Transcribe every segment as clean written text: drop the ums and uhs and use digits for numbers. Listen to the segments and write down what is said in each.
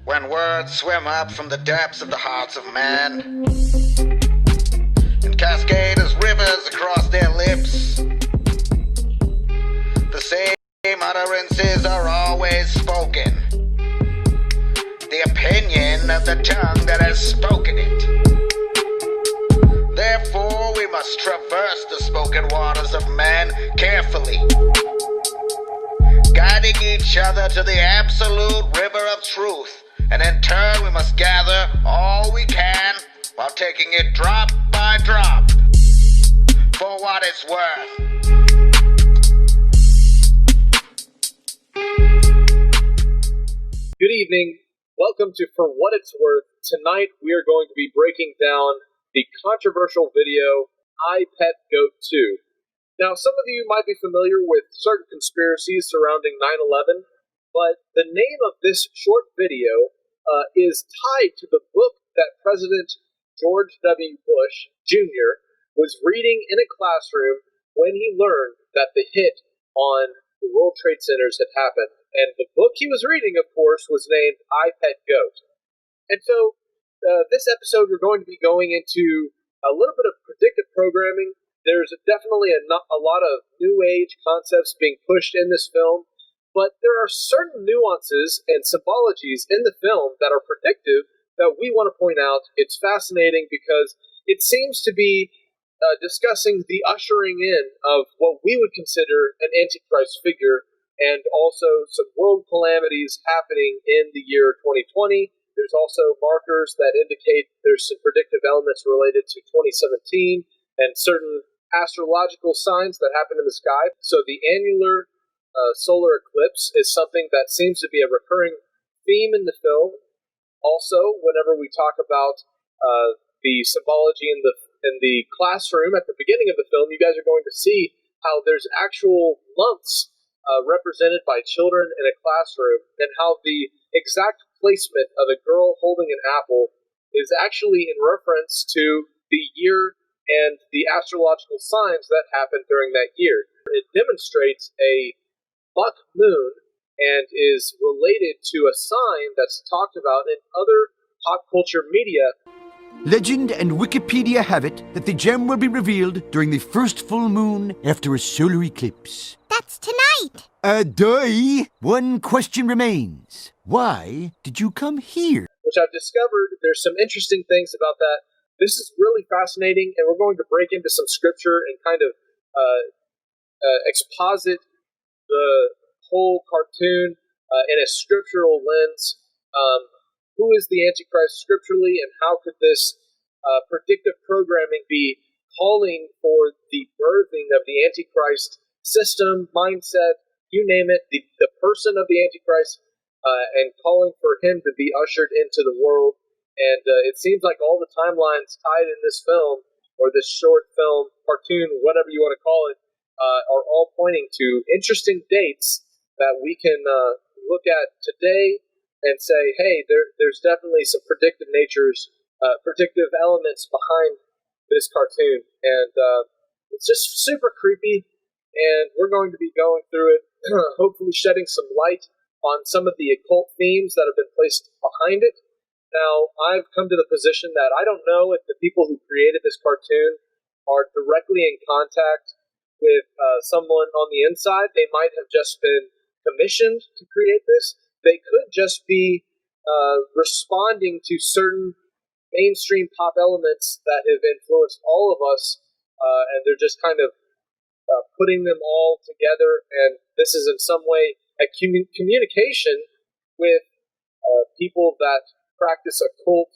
When words swim up from the depths of the hearts of man and cascade as rivers across their lips, the same utterances are always spoken. The opinion of the tongue that has spoken it. Therefore, we must traverse the spoken waters of man carefully, guiding each other to the absolute river of truth. And in turn, we must gather all we can while taking it drop by drop for what it's worth. Good evening. Welcome to For What It's Worth. Tonight, we are going to be breaking down the controversial video, I Pet Goat 2. Now, some of you might be familiar with certain conspiracies surrounding 9/11, but the name of this short video is tied to the book that President George W. Bush Jr. was reading in a classroom when he learned that the hit on the World Trade Centers had happened. And the book he was reading, of course, was named I Pet Goat. And so this episode, we're going to be going into a little bit of predictive programming. There's definitely a lot of new age concepts being pushed in this film. But there are certain nuances and symbologies in the film that are predictive that we want to point out. It's fascinating because it seems to be discussing the ushering in of what we would consider an Antichrist figure, and also some world calamities happening in the year 2020. There's also markers that indicate there's some predictive elements related to 2017 and certain astrological signs that happen in the sky. So the annular solar eclipse is something that seems to be a recurring theme in the film. Also, whenever we talk about the symbology in the classroom at the beginning of the film, you guys are going to see how there's actual months represented by children in a classroom, and how the exact placement of a girl holding an apple is actually in reference to the year and the astrological signs that happened during that year. It demonstrates a buck moon and is related to a sign that's talked about in other pop culture media. Legend and Wikipedia have it that the gem will be revealed during the first full moon after a solar eclipse. That's tonight! One question remains. Why did you come here? Which I've discovered there's some interesting things about that. This is really fascinating, and we're going to break into some scripture and kind of exposit the whole cartoon in a scriptural lens. Who is the Antichrist scripturally, and how could this predictive programming be calling for the birthing of the Antichrist system, mindset, you name it, the person of the Antichrist, and calling for him to be ushered into the world. And it seems like all the timelines tied in this film, or this short film, cartoon, whatever you want to call it, are all pointing to interesting dates that we can look at today and say, hey, there's definitely some predictive elements behind this cartoon. And it's just super creepy, and we're going to be going through it, hopefully shedding some light on some of the occult themes that have been placed behind it. Now, I've come to the position that I don't know if the people who created this cartoon are directly in contact with someone on the inside. They might have just been commissioned to create this. They could just be responding to certain mainstream pop elements that have influenced all of us, and they're just kind of putting them all together, and this is in some way a communication with people that practice occult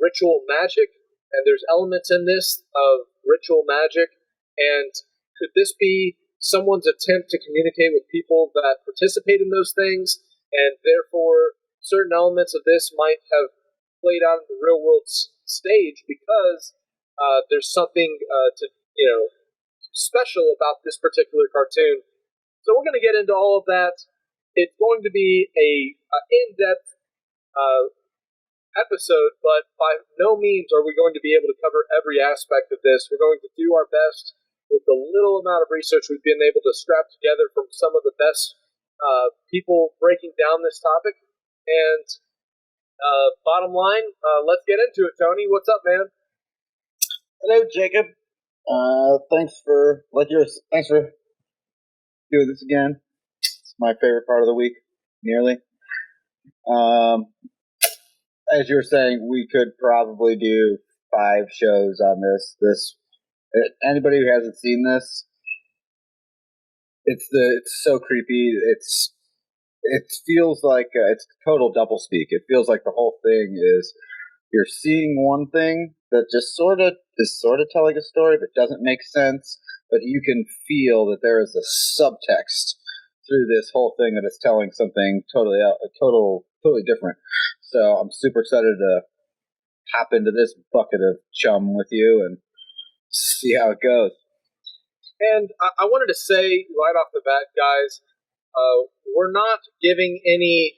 ritual magic, and there's elements in this of ritual magic. And could this be someone's attempt to communicate with people that participate in those things, and therefore certain elements of this might have played out in the real world stage because there's something special about this particular cartoon. So we're going to get into all of that. It's going to be a in-depth episode, but by no means are we going to be able to cover every aspect of this. We're going to do our best with the little amount of research we've been able to scrap together from some of the best people breaking down this topic. And Bottom line, let's get into it, Tony. What's up, man? Hello, Jacob. Thanks for doing this again. It's my favorite part of the week, nearly. As you were saying, we could probably do 5 shows on this. Anybody who hasn't seen this, it's so creepy. It feels like it's total doublespeak. It feels like the whole thing is you're seeing one thing that just sort of telling a story, but doesn't make sense. But you can feel that there is a subtext through this whole thing that is telling something totally different. So I'm super excited to hop into this bucket of chum with you and see how it goes. And I wanted to say right off the bat, guys, we're not giving any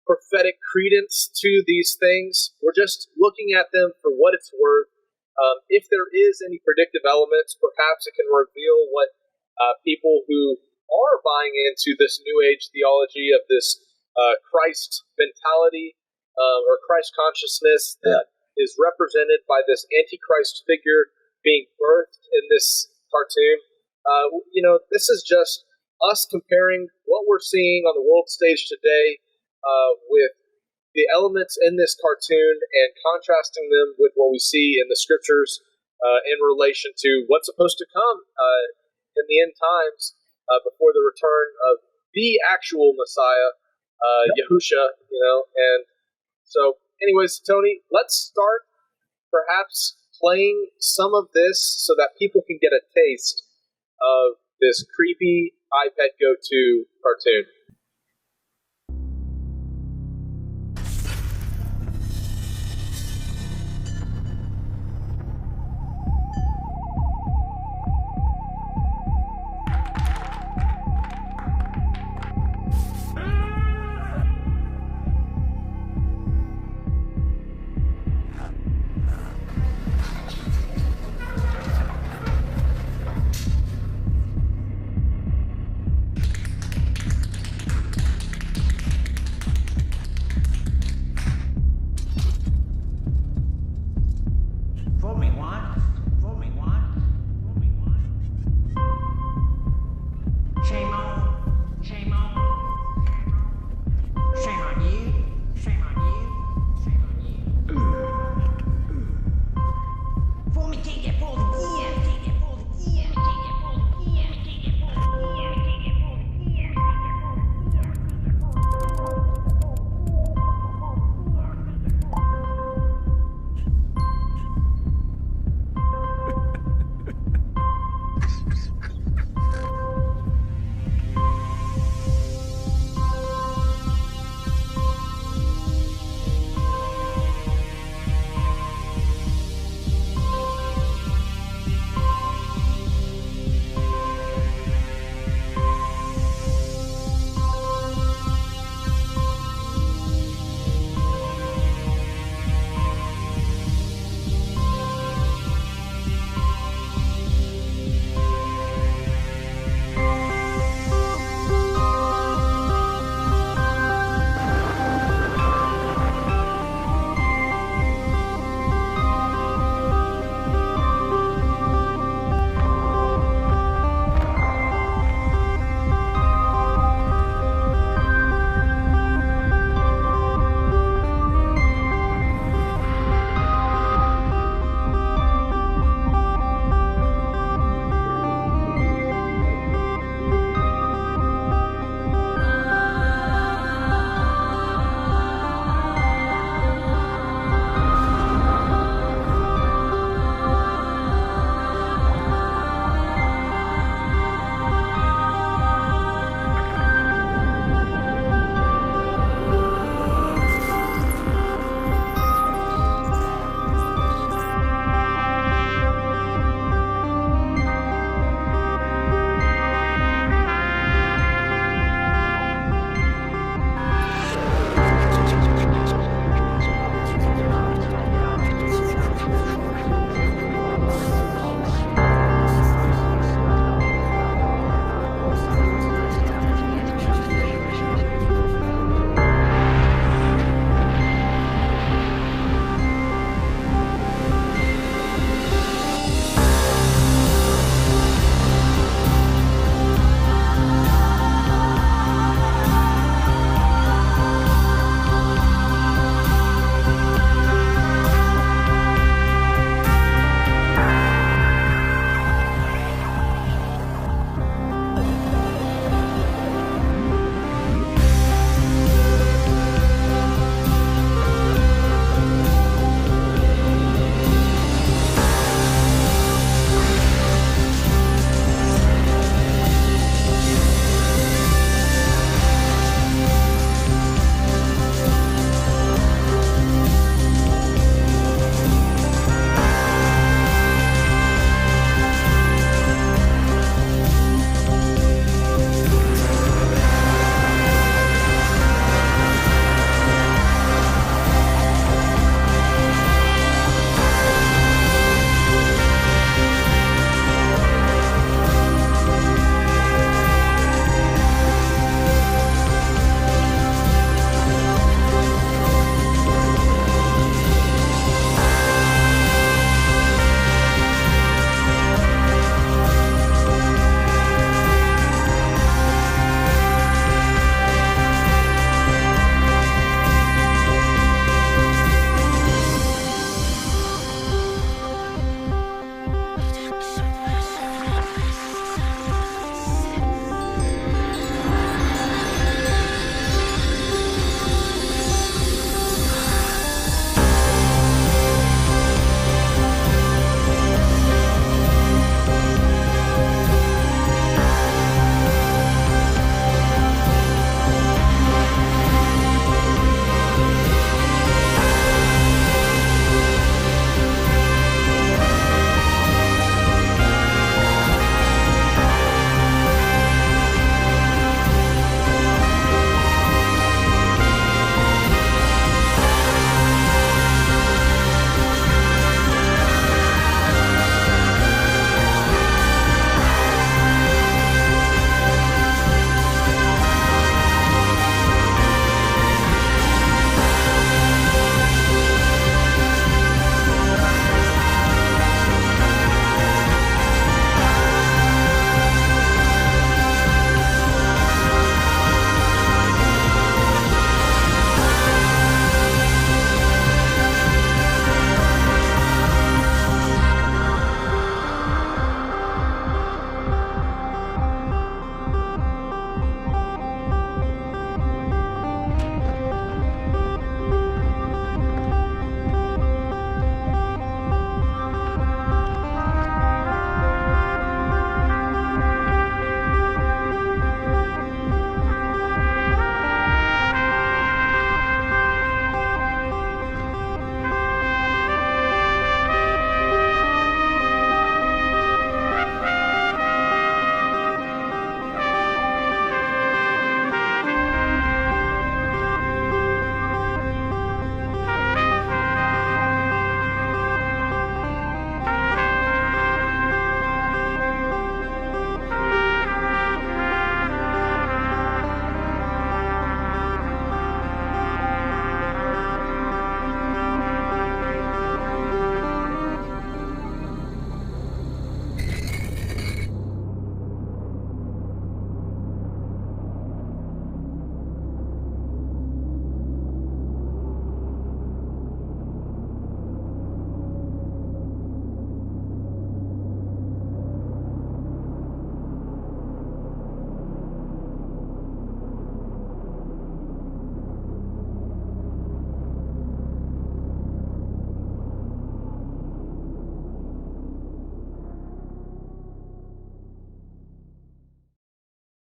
prophetic credence to these things. We're just looking at them for what it's worth. If there is any predictive elements, perhaps it can reveal what people who are buying into this New Age theology of this Christ mentality or Christ consciousness that is represented by this Antichrist figure being birthed in this cartoon. This is just us comparing what we're seeing on the world stage today with the elements in this cartoon and contrasting them with what we see in the scriptures in relation to what's supposed to come in the end times before the return of the actual Messiah, Yahusha, And so, anyways, Tony, let's start perhaps playing some of this so that people can get a taste of this creepy iPad Go 2 cartoon.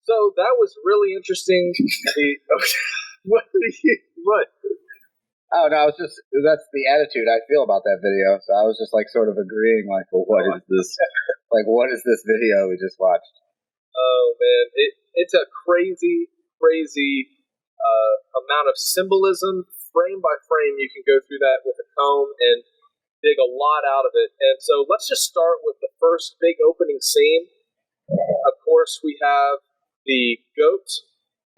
So that was really interesting. What? Oh no, that's the attitude I feel about that video. So I was just like sort of agreeing, like, well, what is this? Like, what is this video we just watched? Oh man, it's a crazy amount of symbolism. Frame by frame, you can go through that with a comb and dig a lot out of it. And so let's just start with the first big opening scene. Of course, we have the goat,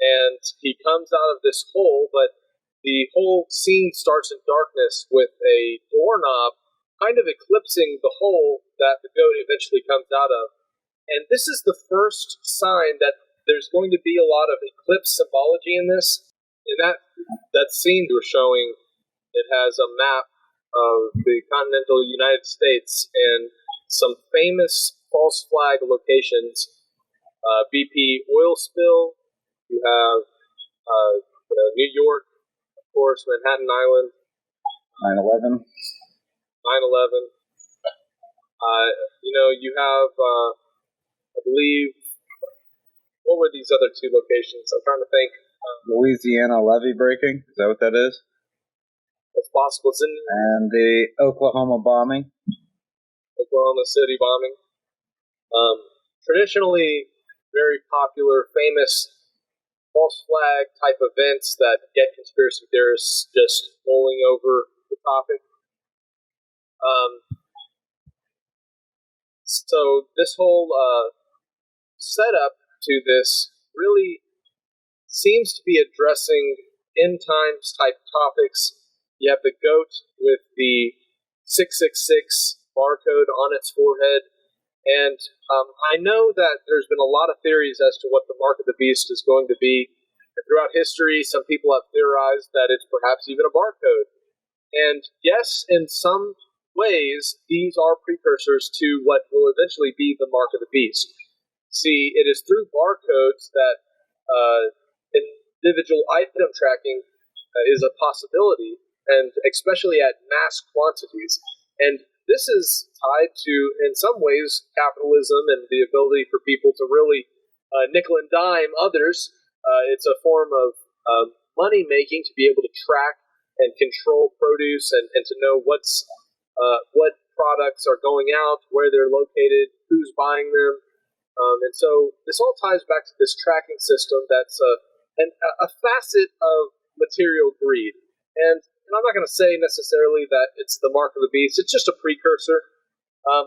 and he comes out of this hole, but the whole scene starts in darkness with a doorknob kind of eclipsing the hole that the goat eventually comes out of. And this is the first sign that there's going to be a lot of eclipse symbology in this. In that scene we're showing, it has a map of the continental United States and some famous false flag locations. BP oil spill, you have New York, of course, Manhattan Island, 9/11. 9/11. You have, I believe, what were these other two locations? I'm trying to think. Louisiana levee breaking. Is that what that is? It's possible. It's in And the Oklahoma bombing. Oklahoma City bombing. Traditionally, very popular, famous false flag type events that get conspiracy theorists just mulling over the topic. So this whole setup to this really seems to be addressing end times type topics. You have the goat with the 666 barcode on its forehead. And I know that there's been a lot of theories as to what the mark of the beast is going to be. And throughout history, some people have theorized that it's perhaps even a barcode. And yes, in some ways, these are precursors to what will eventually be the mark of the beast. See, it is through barcodes that individual item tracking is a possibility, and especially at mass quantities. And this is tied to, in some ways, capitalism and the ability for people to really nickel and dime others. It's a form of money making to be able to track and control produce and to know what products are going out, where they're located, who's buying them. And so this all ties back to this tracking system that's a facet of material greed. And I'm not going to say necessarily that it's the mark of the beast. It's just a precursor.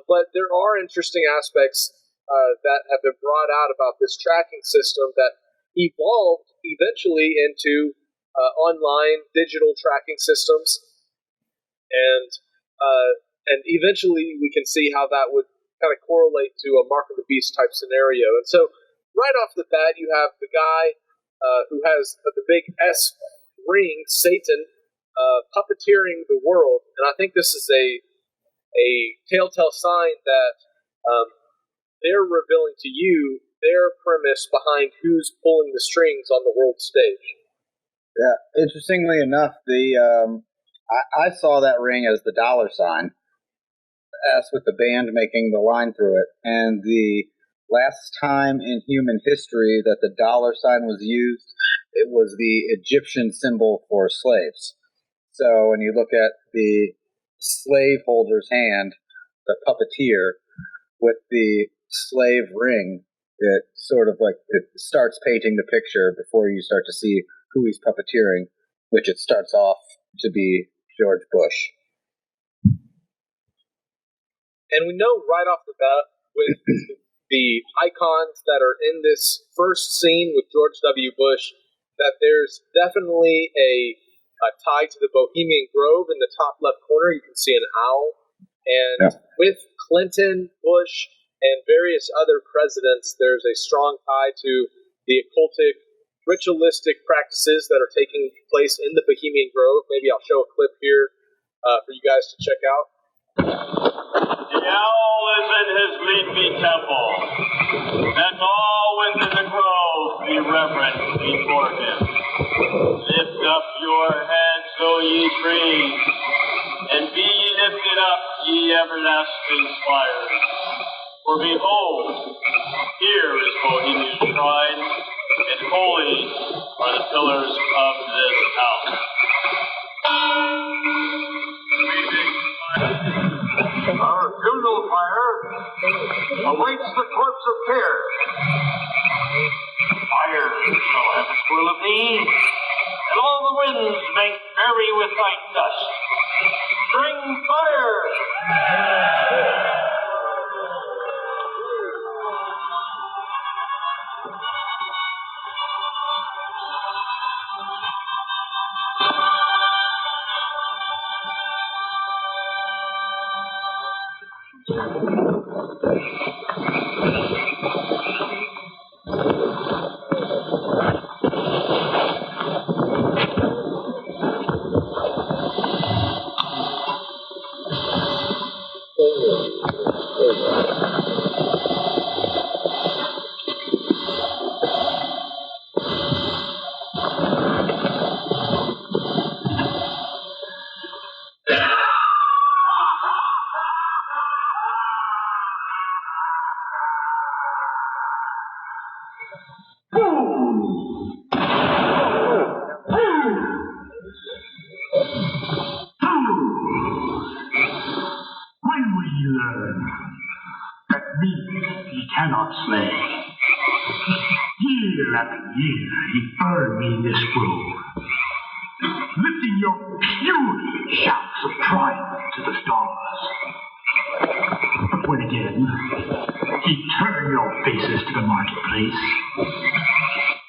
But there are interesting aspects that have been brought out about this tracking system that evolved eventually into online digital tracking systems. And eventually we can see how that would kind of correlate to a mark of the beast type scenario. And so right off the bat, you have the guy who has the big S ring, Satan, puppeteering the world. And I think this is a telltale sign that they're revealing to you their premise behind who's pulling the strings on the world stage. Yeah, interestingly enough, I saw that ring as the dollar sign, as with the band making the line through it. And the last time in human history that the dollar sign was used, it was the Egyptian symbol for slaves. So when you look at the slaveholder's hand, the puppeteer, with the slave ring, it sort of like it starts painting the picture before you start to see who he's puppeteering, which it starts off to be George Bush. And we know right off the bat with the icons that are in this first scene with George W. Bush that there's definitely a tie to the Bohemian Grove in the top left corner. You can see an owl. And with Clinton, Bush, and various other presidents, there's a strong tie to the occultic, ritualistic practices that are taking place in the Bohemian Grove. Maybe I'll show a clip here for you guys to check out. The owl is in his leafy temple. Let all within the grove be reverent before him. Lift up your heads, O ye trees, and be ye lifted up, ye everlasting spires. For behold, here is Bohemia's shrine, and holy are the pillars of this house. Our funeral pyre awaits the corpse of care. Fire shall have its will of thee, and all the winds make merry with thy dust. Bring fire! When will you learn that me he cannot slay? Year after year he burned me this grove, lifting your puny shouts of triumph to the stars. But when again he turned your faces to the marketplace,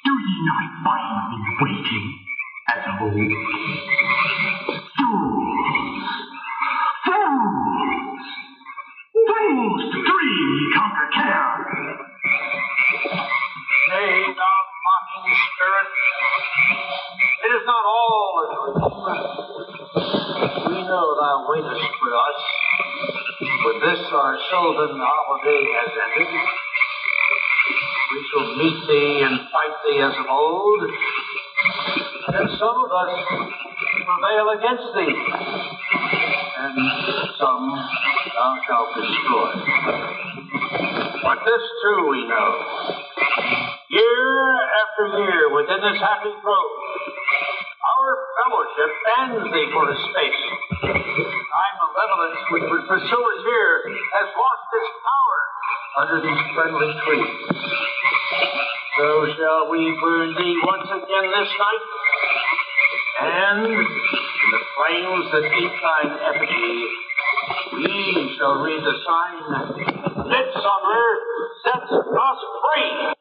do ye not find me waiting as of old? Fools to dream ye conquer care. Nay, thou mocking spirit, it is not all a dream. We know thou waitest for us, for this our sylvan holiday has ended. We shall meet thee and fight thee as of old, and some of us prevail against thee, and some thou shalt destroy. But this too we know. Year after year within this happy grove, our fellowship bans thee for a space. Thy malevolence which would pursue us here has lost its power under these friendly trees. So shall we burn thee once again this night, and in the flames that eat thine effigy, we shall read the sign, Midsummer sets us free.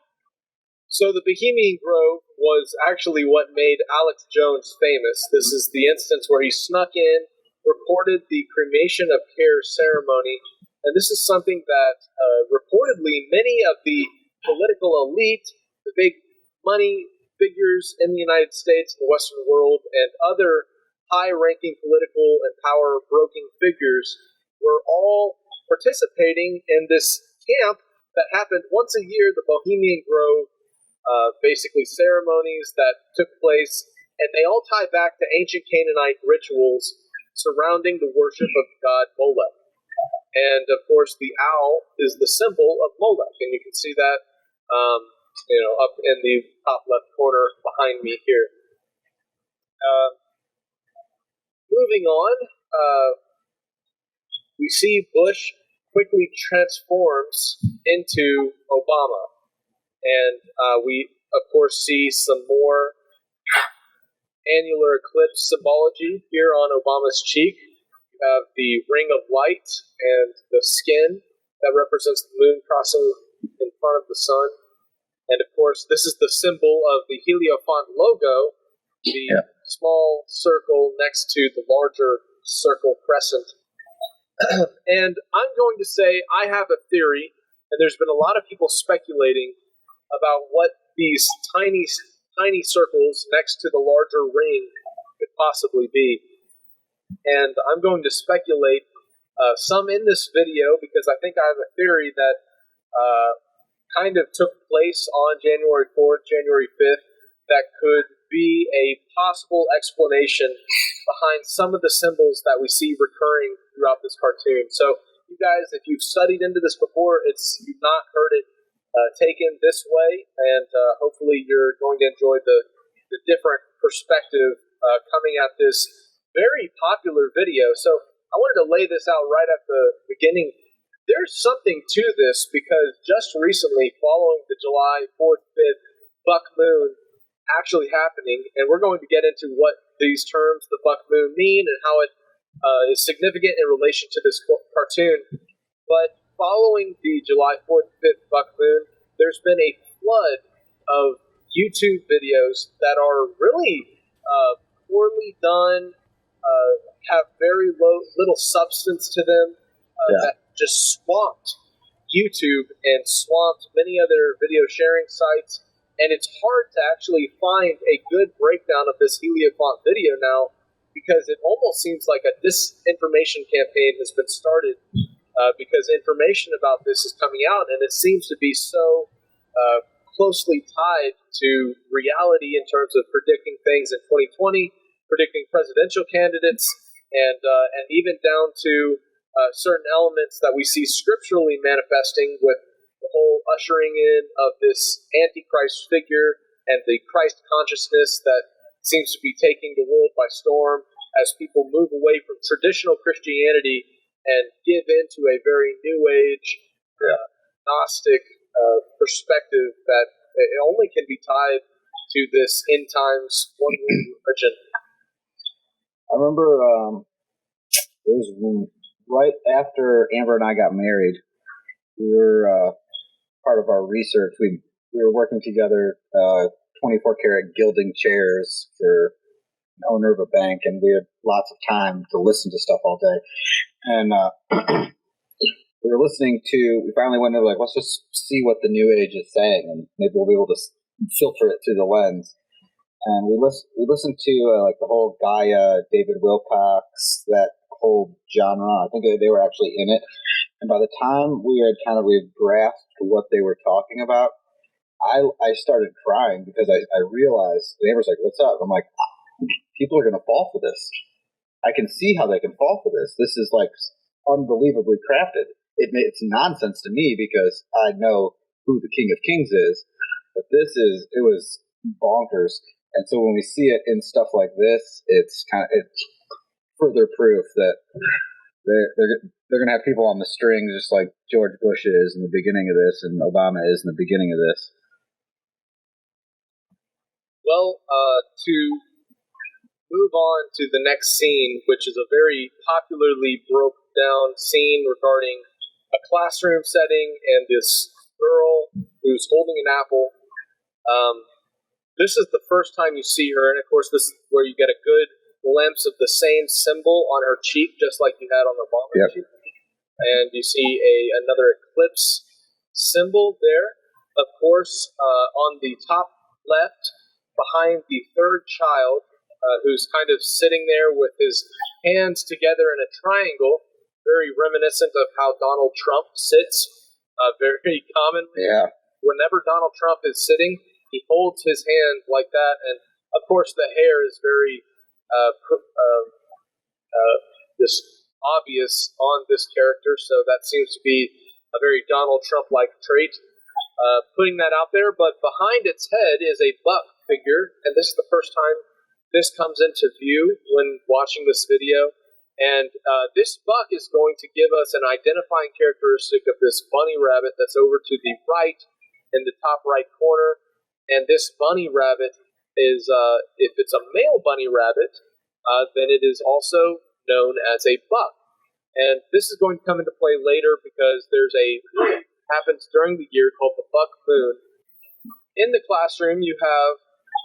So the Bohemian Grove was actually what made Alex Jones famous. This is the instance where he snuck in, recorded the cremation of care ceremony, and this is something that reportedly many of the political elite, the big money figures in the United States and the Western world, and other high-ranking political and power-broking figures were all participating in this camp that happened once a year, the Bohemian Grove, basically ceremonies that took place, and they all tie back to ancient Canaanite rituals surrounding the worship of god Molech. And, of course, the owl is the symbol of Molech, and you can see that up in the top left corner behind me here. Moving on, we see Bush quickly transforms into Obama. And we, of course, see some more annular eclipse symbology here on Obama's cheek. You have the ring of light and the skin that represents the moon crossing in front of the sun. And, of course, this is the symbol of the Heliofont logo, the small circle next to the larger circle crescent. And I'm going to say I have a theory, and there's been a lot of people speculating about what these tiny circles next to the larger ring could possibly be. And I'm going to speculate some in this video because I think I have a theory that kind of took place on January 4th, January 5th, that could be a possible explanation behind some of the symbols that we see recurring throughout this cartoon. So, you guys, if you've studied into this before, you've not heard it taken this way, and hopefully you're going to enjoy the different perspective coming at this very popular video. So I wanted to lay this out right at the beginning. There's something to this because just recently, following the July 4th, 5th buck moon actually happening, and we're going to get into what these terms, the buck moon, mean and how it is significant in relation to this cartoon. But following the July 4th, 5th buck moon, there's been a flood of YouTube videos that are really poorly done, have very little substance to them, that just swamped YouTube and swamped many other video sharing sites. And it's hard to actually find a good breakdown of this Heliofont video now, because it almost seems like a disinformation campaign has been started, because information about this is coming out, and it seems to be so closely tied to reality in terms of predicting things in 2020, predicting presidential candidates, and even down to certain elements that we see scripturally manifesting with the whole ushering in of this Antichrist figure and the Christ consciousness that seems to be taking the world by storm as people move away from traditional Christianity and give into a very New Age, Gnostic perspective that it only can be tied to this end times one world religion. I remember it was right after Amber and I got married. We were part of our research. We were working together, 24 karat gilding chairs for an owner of a bank, and we had lots of time to listen to stuff all day. And we were listening to. We finally went to let's just see what the New Age is saying, and maybe we'll be able to filter it through the lens. And we listened to the whole Gaia, David Wilcox, that whole genre. I think they were actually in it. And by the time we had we grasped what they were talking about, I started crying because I realized, the neighbor's like, "What's up?" I'm like, people are going to fall for this. I can see how they can fall for this. This is unbelievably crafted. It's nonsense to me because I know who the King of Kings is, but it was bonkers. And so when we see it in stuff like this, it's further proof that they're going to have people on the strings, just like George Bush is in the beginning of this, and Obama is in the beginning of this. Well, to move on to the next scene, which is a very popularly broke down scene regarding a classroom setting and this girl who's holding an apple. This is the first time you see her, and of course this is where you get a good glimpse of the same symbol on her cheek, just like you had on the Obama cheek. And you see another eclipse symbol there. Of course, on the top left, behind the third child, who's kind of sitting there with his hands together in a triangle, very reminiscent of how Donald Trump sits very commonly. Yeah. Whenever Donald Trump is sitting, he holds his hand like that, and of course the hair is very just obvious on this character, so that seems to be a very Donald Trump-like trait. Putting that out there, but behind its head is a buck figure, and this is the first time this comes into view when watching this video. And this buck is going to give us an identifying characteristic of this bunny rabbit that's over to the right in the top right corner. And this bunny rabbit is, if it's a male bunny rabbit, then it is also known as a buck. And this is going to come into play later because there's happens during the year called the buck moon. In the classroom, you have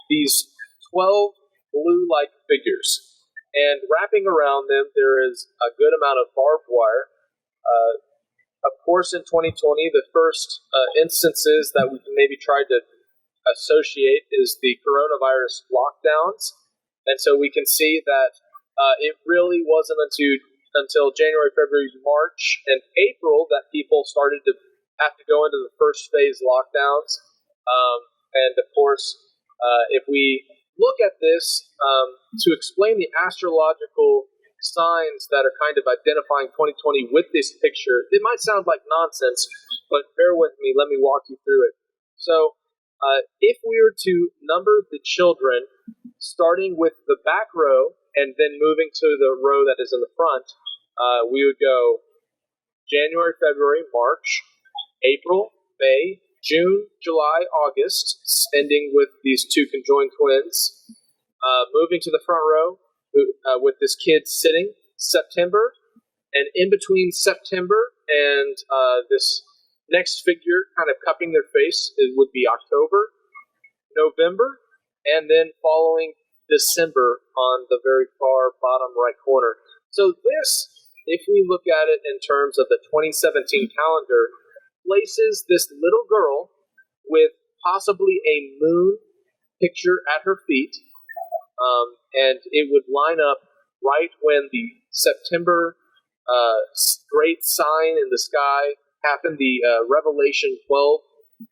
these 12 blue-like figures. And wrapping around them, there is a good amount of barbed wire. Of course, in 2020, the first instances that we can maybe try to associate is the coronavirus lockdowns. And so we can see that it really wasn't until January, February, March, and April that people started to have to go into the first phase lockdowns. And of course, if we look at this to explain the astrological signs that are kind of identifying 2020 with this picture. It might sound like nonsense, but bear with me. Let me walk you through it. So, if we were to number the children, starting with the back row and then moving to the row that is in the front, we would go January, February, March, April, May, June, July, August, ending with these two conjoined twins. Moving to the front row with this kid sitting, September, and in between September and this next figure kind of cupping their face, it would be October, November, and then following December on the very far bottom right corner. So this, if we look at it in terms of the 2017 calendar, places this little girl with possibly a moon picture at her feet, and it would line up right when the September great sign in the sky happened, the Revelation 12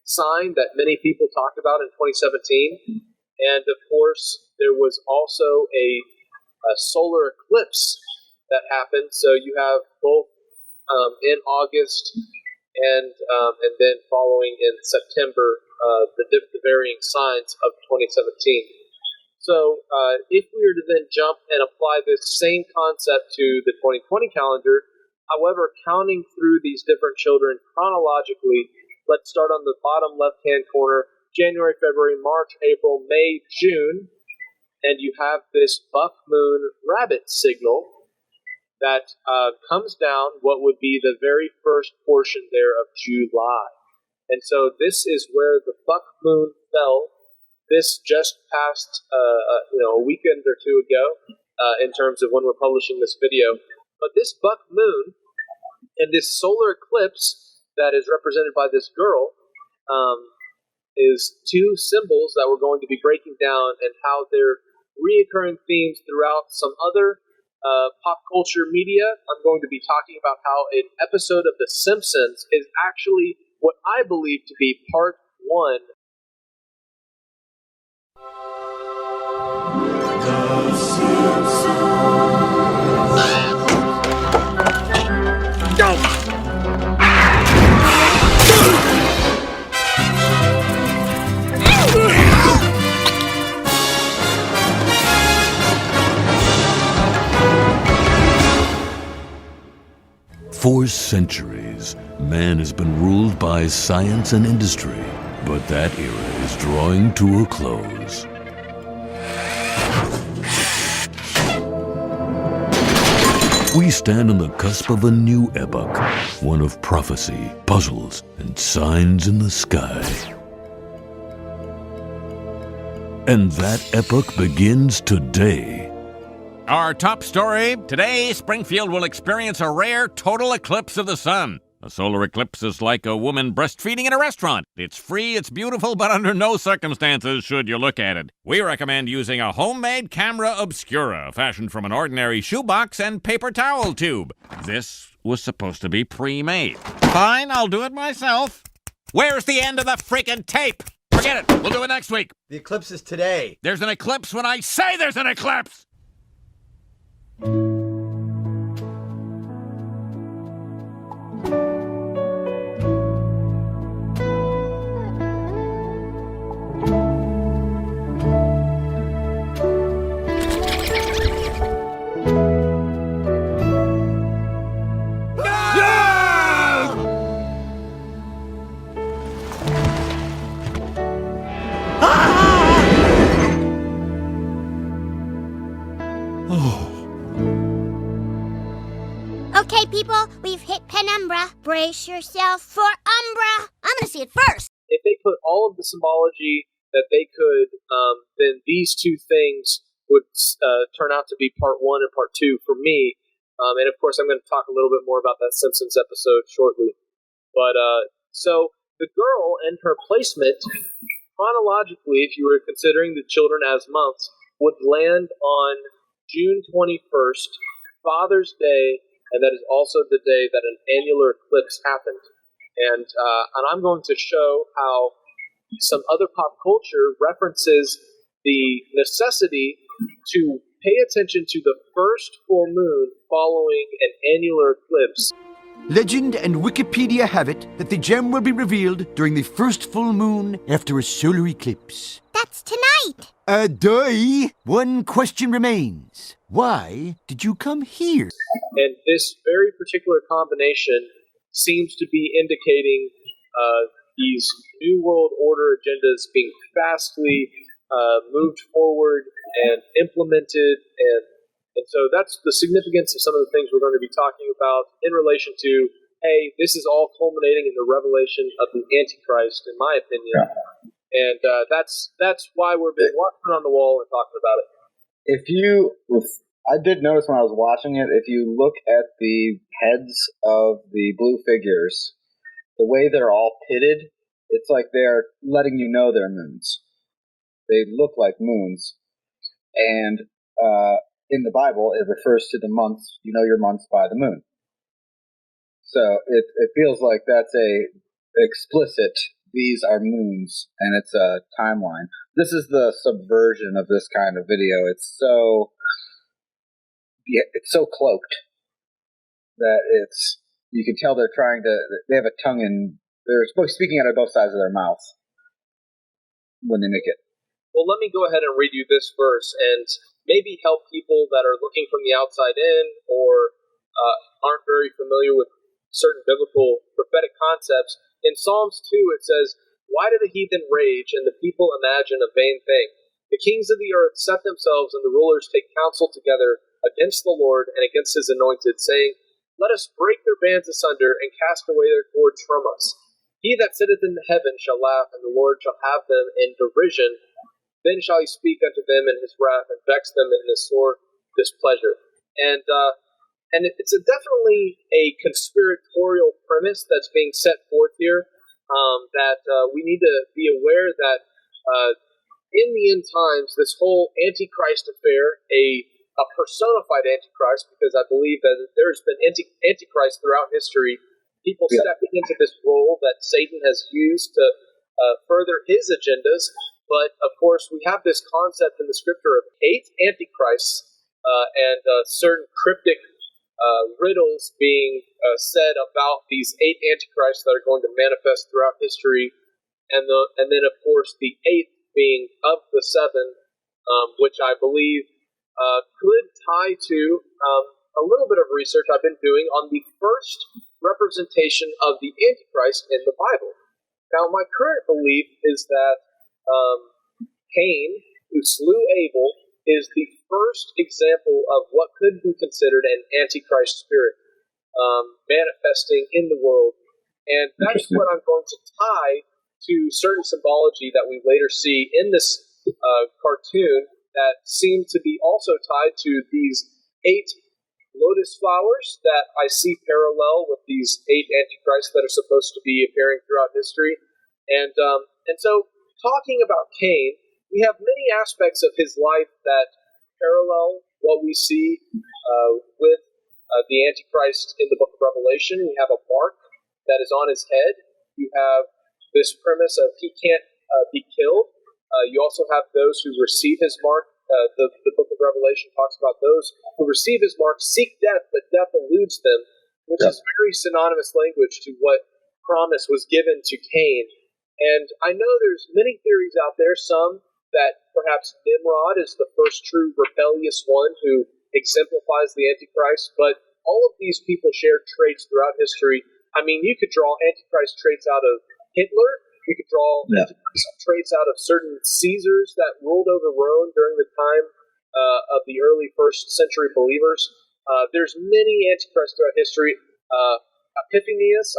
sign that many people talked about in 2017. And of course, there was also a solar eclipse that happened. So you have both in August and then following in September the varying signs of 2017. So if we were to then jump and apply this same concept to the 2020 calendar, however, counting through these different children chronologically, let's start on the bottom left-hand corner, January, February, March, April, May, June, and you have this buck moon rabbit signal that comes down what would be the very first portion there of July. And so this is where the buck moon fell. This just passed a weekend or two ago in terms of when we're publishing this video. But this buck moon and this solar eclipse that is represented by this girl is two symbols that we're going to be breaking down and how they're reoccurring themes throughout some other pop culture media. I'm going to be talking about how an episode of The Simpsons is actually what I believe to be part one. The Simpsons. For centuries, man has been ruled by science and industry, but that era is drawing to a close. We stand on the cusp of a new epoch, one of prophecy, puzzles, and signs in the sky. And that epoch begins today. Our top story, today Springfield will experience a rare total eclipse of the sun. A solar eclipse is like a woman breastfeeding in a restaurant. It's free, it's beautiful, but under no circumstances should you look at it. We recommend using a homemade camera obscura, fashioned from an ordinary shoebox and paper towel tube. This was supposed to be pre-made. Fine, I'll do it myself. Where's the end of the freaking tape? Forget it, we'll do it next week. The eclipse is today. There's an eclipse when I say there's an eclipse! Okay, people, we've hit penumbra. Brace yourself for umbra. I'm gonna see it first. If they put all of the symbology that they could, then these two things would turn out to be part one and part two for me. And of course, I'm going to talk a little bit more about that Simpsons episode shortly. But so the girl and her placement, chronologically, if you were considering the children as months, would land on June 21st, Father's Day, and that is also the day that an annular eclipse happened. And I'm going to show how some other pop culture references the necessity to pay attention to the first full moon following an annular eclipse. Legend and Wikipedia have it that the gem will be revealed during the first full moon after a solar eclipse. That's tonight. One question remains. Why did you come here? And this very particular combination seems to be indicating these New World Order agendas being fastly moved forward and implemented, and so that's the significance of some of the things we're going to be talking about in relation to, hey, this is all culminating in the revelation of the Antichrist, in my opinion. Yeah. And that's why we're being watching on the wall and talking about it. I did notice when I was watching it, if you look at the heads of the blue figures, the way they're all pitted, it's like they're letting you know they're moons. They look like moons. And in the Bible, it refers to the months. You know your months by the moon. So it feels like that's a explicit, these are moons, and it's a timeline. This is the subversion of this kind of video. It's so cloaked that you can tell they have a tongue they're speaking out of both sides of their mouth when they make it. Well, let me go ahead and read you this verse and maybe help people that are looking from the outside in or aren't very familiar with certain biblical prophetic concepts. In Psalms 2, it says, "Why do the heathen rage and the people imagine a vain thing? The kings of the earth set themselves and the rulers take counsel together against the Lord and against his anointed, saying, Let us break their bands asunder and cast away their cords from us. He that sitteth in the heaven shall laugh, and the Lord shall have them in derision. Then shall he speak unto them in his wrath and vex them in his sore displeasure." And it's definitely a conspiratorial premise that's being set forth here, that we need to be aware that in the end times, this whole Antichrist affair, a personified Antichrist, because I believe that there's been Antichrist throughout history, people stepping into this role that Satan has used to further his agendas. But, of course, we have this concept in the scripture of 8 Antichrists and certain cryptic riddles being said about these 8 Antichrists that are going to manifest throughout history. And then, of course, the 8th being of the 7, which I believe could tie to a little bit of research I've been doing on the first representation of the Antichrist in the Bible. Now, my current belief is that Cain, who slew Abel, is the first example of what could be considered an Antichrist spirit manifesting in the world. And that's what I'm going to tie to certain symbology that we later see in this cartoon that seem to be also tied to these 8 lotus flowers that I see parallel with these 8 Antichrists that are supposed to be appearing throughout history. And so, talking about Cain, we have many aspects of his life that parallel what we see with the Antichrist in the book of Revelation. We have a mark that is on his head. You have this premise of he can't be killed. You also have those who receive his mark. The book of Revelation talks about those who receive his mark seek death, but death eludes them, which is very synonymous language to what promise was given to Cain. And I know there's many theories out there, some that perhaps Nimrod is the first true rebellious one who exemplifies the Antichrist, but all of these people share traits throughout history. I mean, you could draw Antichrist traits out of Hitler. You could draw Antichrist traits out of certain Caesars that ruled over Rome during the time of the early first century believers. There's many Antichrists throughout history.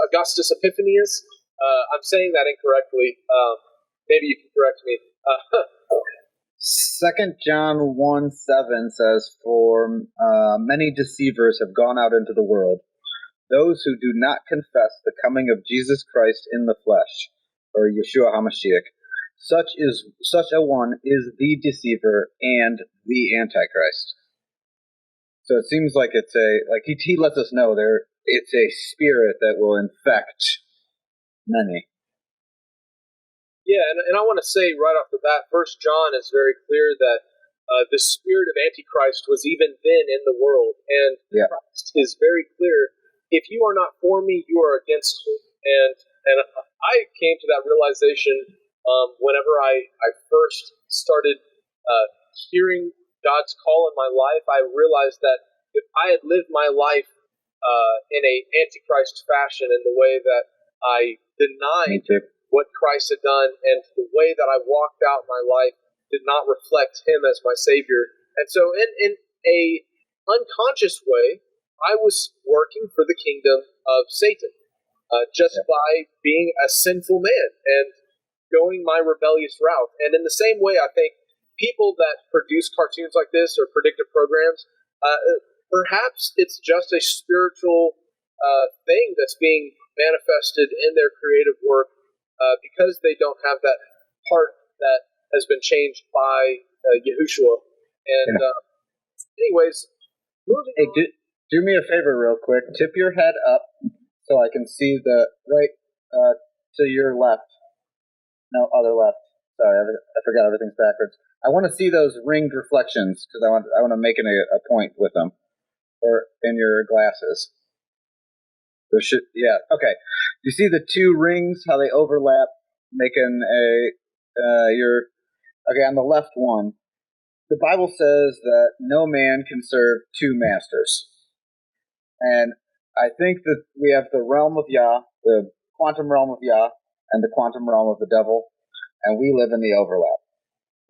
Augustus Epiphanius. I'm saying that incorrectly. Maybe you can correct me. 2 John 1:7 says, "For many deceivers have gone out into the world, those who do not confess the coming of Jesus Christ in the flesh, or Yeshua HaMashiach. Such a one is the deceiver and the Antichrist." So it seems like he lets us know it's a spirit that will infect many. Yeah, and I want to say right off the bat, 1 John is very clear that the spirit of Antichrist was even then in the world, and Christ is very clear: if you are not for me, you are against me. And I came to that realization whenever I first started hearing God's call in my life. I realized that if I had lived my life in a Antichrist fashion, in the way that I denied what Christ had done, and the way that I walked out my life did not reflect Him as my Savior. And so in a unconscious way, I was working for the kingdom of Satan, just by being a sinful man and going my rebellious route. And in the same way, I think people that produce cartoons like this or predictive programs, perhaps it's just a spiritual thing that's being manifested in their creative work because they don't have that heart that has been changed by Yahushua. And anyways, moving on. Do me a favor real quick. Tip your head up so I can see the right to your left. No, other left. Sorry, I forgot everything's backwards. I want to see those ringed reflections because I want to make a point with them, or in your glasses. Okay. You see the two rings, how they overlap, making okay, on the left one, the Bible says that no man can serve two masters. And I think that we have the realm of Yah, the quantum realm of Yah, and the quantum realm of the devil, and we live in the overlap.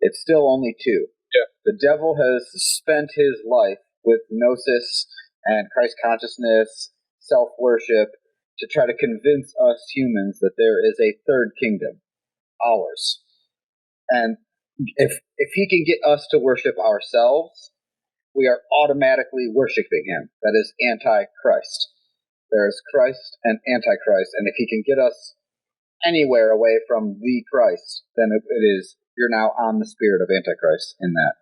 It's still only two. Yeah. The devil has spent his life with gnosis and Christ consciousness, self-worship, to try to convince us humans that there is a third kingdom, ours. And if he can get us to worship ourselves, we are automatically worshiping him. That is Antichrist. There's Christ and Antichrist, and if he can get us anywhere away from the Christ, then it is, you're now on the spirit of Antichrist in that.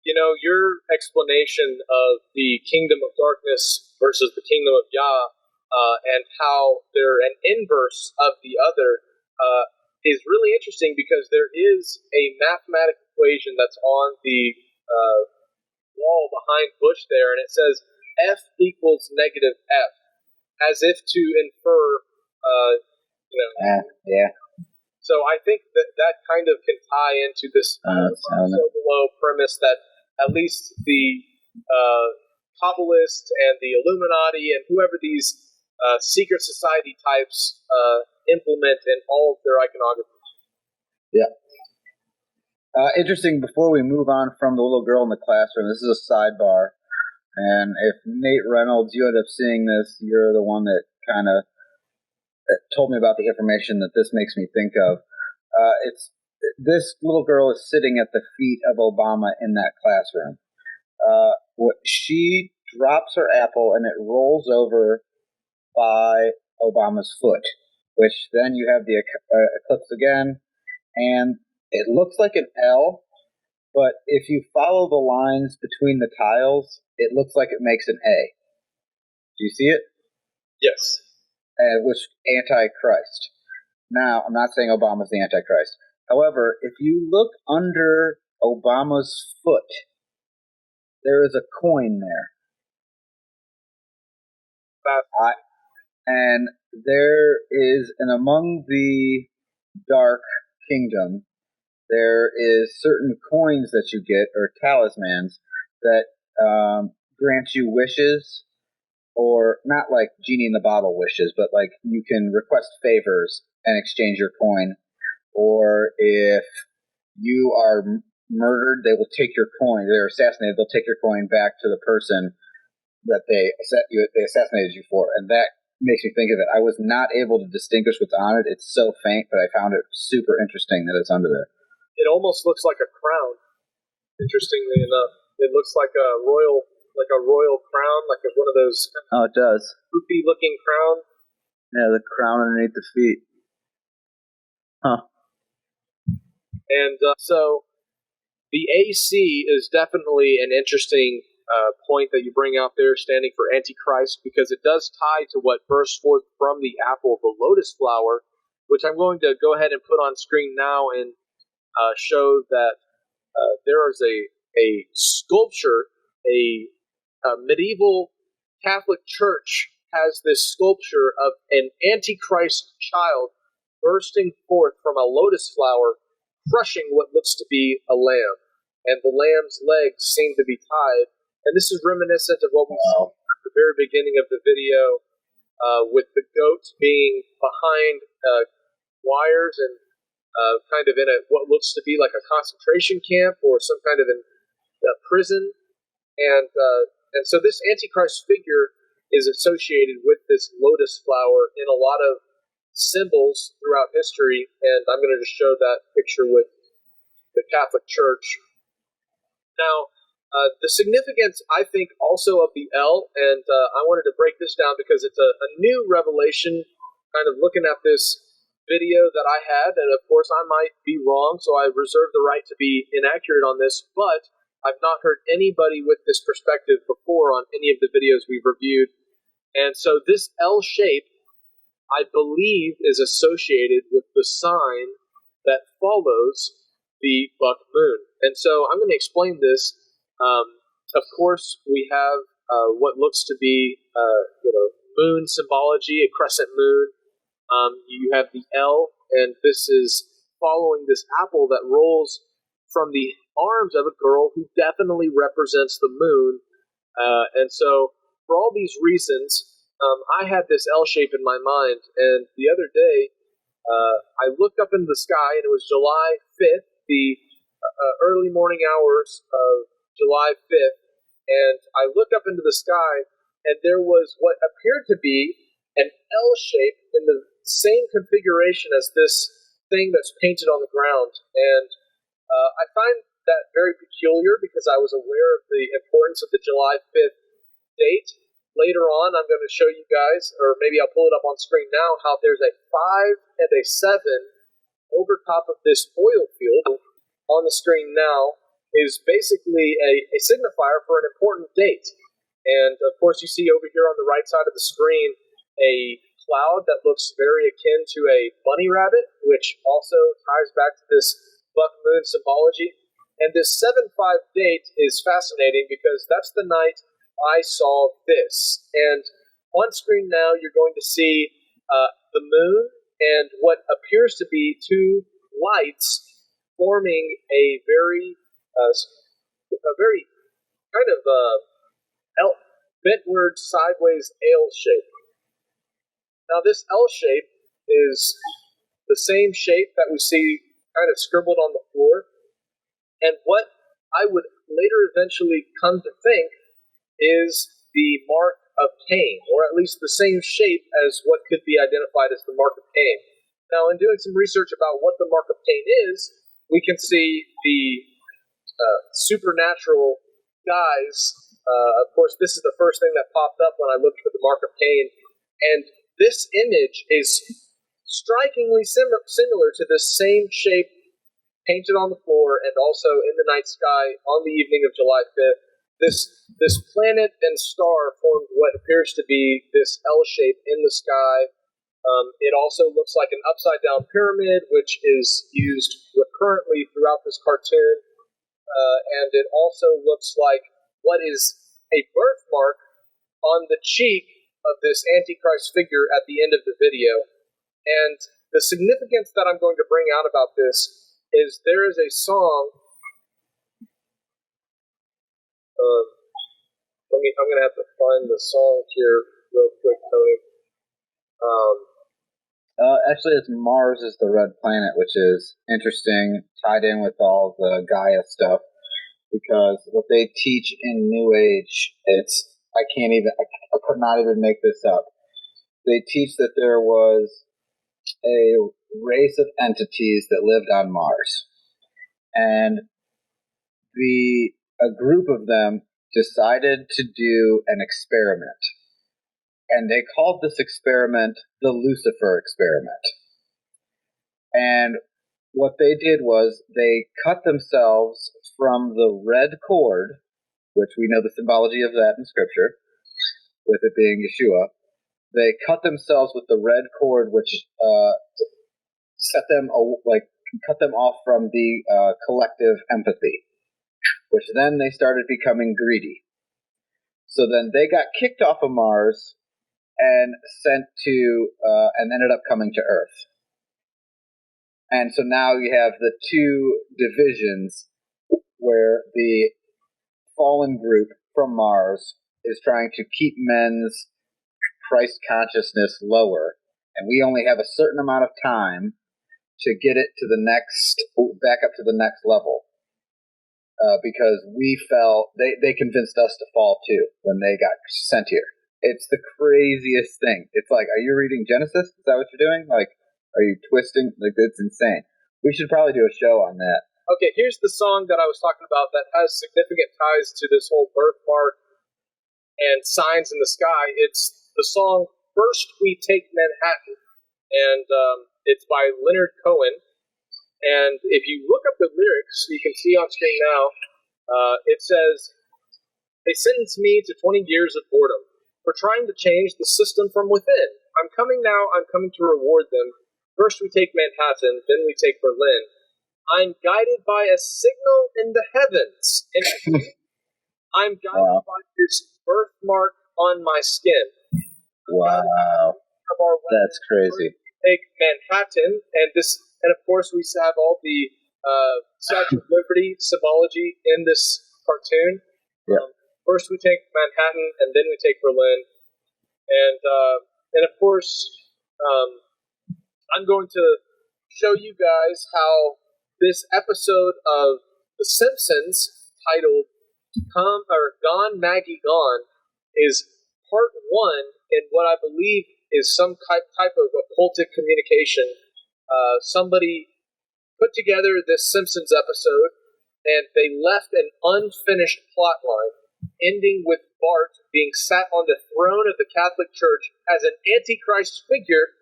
You know, your explanation of the kingdom of darkness versus the kingdom of Yah, and how they're an inverse of the other, is really interesting because there is a mathematical equation that's on the wall behind Bush there, and it says F equals negative F, as if to infer, yeah. So I think that kind of can tie into this below premise that at least the Kabbalists and the Illuminati and whoever these secret society types implement in all of their iconography. Yeah. Interesting, before we move on from the little girl in the classroom, this is a sidebar, and if Nate Reynolds, you end up seeing this, you're the one that kind of told me about the information that this makes me think of. This little girl is sitting at the feet of Obama in that classroom. She drops her apple and it rolls over by Obama's foot, which then you have the eclipse again, and it looks like an L, but if you follow the lines between the tiles, it looks like it makes an A. Do you see it? Yes. Which Antichrist. Now, I'm not saying Obama's the Antichrist. However, if you look under Obama's foot, there is a coin there. And there is, and among the dark kingdom, there is certain coins that you get, or talismans, that grant you wishes, or not like Genie in the Bottle wishes, but like you can request favors and exchange your coin. Or if you are murdered, they will take your coin. They're assassinated, they'll take your coin back to the person that they assassinated you for. And that makes me think of it. I was not able to distinguish what's on it. It's so faint, but I found it super interesting that it's under there. It almost looks like a crown, interestingly enough. It looks like a royal crown, like one of those it does. goofy looking crown. Yeah, the crown underneath the feet. Huh. And so the AC is definitely an interesting point that you bring out there, standing for Antichrist, because it does tie to what bursts forth from the apple, the lotus flower, which I'm going to go ahead and put on screen now and show that there is a sculpture, a medieval Catholic church has this sculpture of an Antichrist child bursting forth from a lotus flower, crushing what looks to be a lamb. And the lamb's legs seem to be tied. And this is reminiscent of what we saw at the very beginning of the video, with the goat being behind wires and kind of in what looks to be like a concentration camp or some kind of a prison. And so this Antichrist figure is associated with this lotus flower in a lot of symbols throughout history, and I'm going to just show that picture with the Catholic Church. Now, the significance, I think, also of the L, and I wanted to break this down because it's a new revelation, kind of looking at this video that I had, and of course I might be wrong, so I reserve the right to be inaccurate on this, but I've not heard anybody with this perspective before on any of the videos we've reviewed. And so this L shape, I believe, is associated with the sign that follows the buck moon. And so I'm going to explain this. Of course, we have what looks to be moon symbology, a crescent moon. You have the L, and this is following this apple that rolls from the arms of a girl who definitely represents the moon. And so for all these reasons, I had this L shape in my mind, and the other day I looked up into the sky, and it was July 5th, the early morning hours of July 5th, and I looked up into the sky, and there was what appeared to be an L shape in the same configuration as this thing that's painted on the ground. And I find that very peculiar because I was aware of the importance of the July 5th date. Later on, I'm going to show you guys, or maybe I'll pull it up on screen now, how there's a 5 and a 7 over top of this oil field on the screen now is basically a signifier for an important date. And of course, you see over here on the right side of the screen a cloud that looks very akin to a bunny rabbit, which also ties back to this buck moon symbology. And this 7-5 date is fascinating because that's the night I saw this. And on screen now, you're going to see the moon and what appears to be two lights forming a very kind of bentward sideways L shape. Now, this L shape is the same shape that we see kind of scribbled on the floor. And what I would later eventually come to think is the mark of Cain, or at least the same shape as what could be identified as the mark of Cain. Now, in doing some research about what the mark of Cain is, we can see the supernatural guise. Of course, this is the first thing that popped up when I looked for the mark of Cain. And this image is strikingly similar to the same shape painted on the floor and also in the night sky on the evening of July 5th. This planet and star formed what appears to be this L shape in the sky. It also looks like an upside-down pyramid, which is used recurrently throughout this cartoon. And it also looks like what is a birthmark on the cheek of this Antichrist figure at the end of the video. And the significance that I'm going to bring out about this is there is a song. I'm going to have to find the song here real quick, Tony. Actually, it's Mars is the red planet, which is interesting, tied in with all the Gaia stuff, because what they teach in New Age, I could not even make this up. They teach that there was a race of entities that lived on Mars, and a group of them decided to do an experiment. And they called this experiment the Lucifer experiment. And what they did was they cut themselves from the red cord, which we know the symbology of that in Scripture, with it being Yeshua. They cut themselves with the red cord, which cut them off from the collective empathy. which then they started becoming greedy. So then they got kicked off of Mars and sent to, and ended up coming to Earth. And so now you have the two divisions where the fallen group from Mars is trying to keep men's Christ consciousness lower, and we only have a certain amount of time to get it to the next, back up to the next level. Because we fell, they convinced us to fall too when they got sent here. It's the craziest thing. It's like, are you reading Genesis? Is that what you're doing? Like, are you twisting? Like, it's insane. We should probably do a show on that. Okay, here's the song that I was talking about that has significant ties to this whole birthmark and signs in the sky. It's the song First We Take Manhattan, and it's by Leonard Cohen. And if you look up the lyrics, you can see on screen now, it says, "They sentenced me to 20 years of boredom for trying to change the system from within. I'm coming now, I'm coming to reward them. First we take Manhattan, then we take Berlin. I'm guided by a signal in the heavens. And I'm guided by this birthmark on my skin." Wow. That's crazy. Take Manhattan, and of course we have all the Statue of Liberty symbology in this cartoon. Yeah. First we take Manhattan, and then we take Berlin, and of course I'm going to show you guys how this episode of The Simpsons, titled Gone, Maggie Gone, is part one in what I believe is some type of occultic communication. Somebody put together this Simpsons episode, and they left an unfinished plot line, ending with Bart being sat on the throne of the Catholic Church as an Antichrist figure,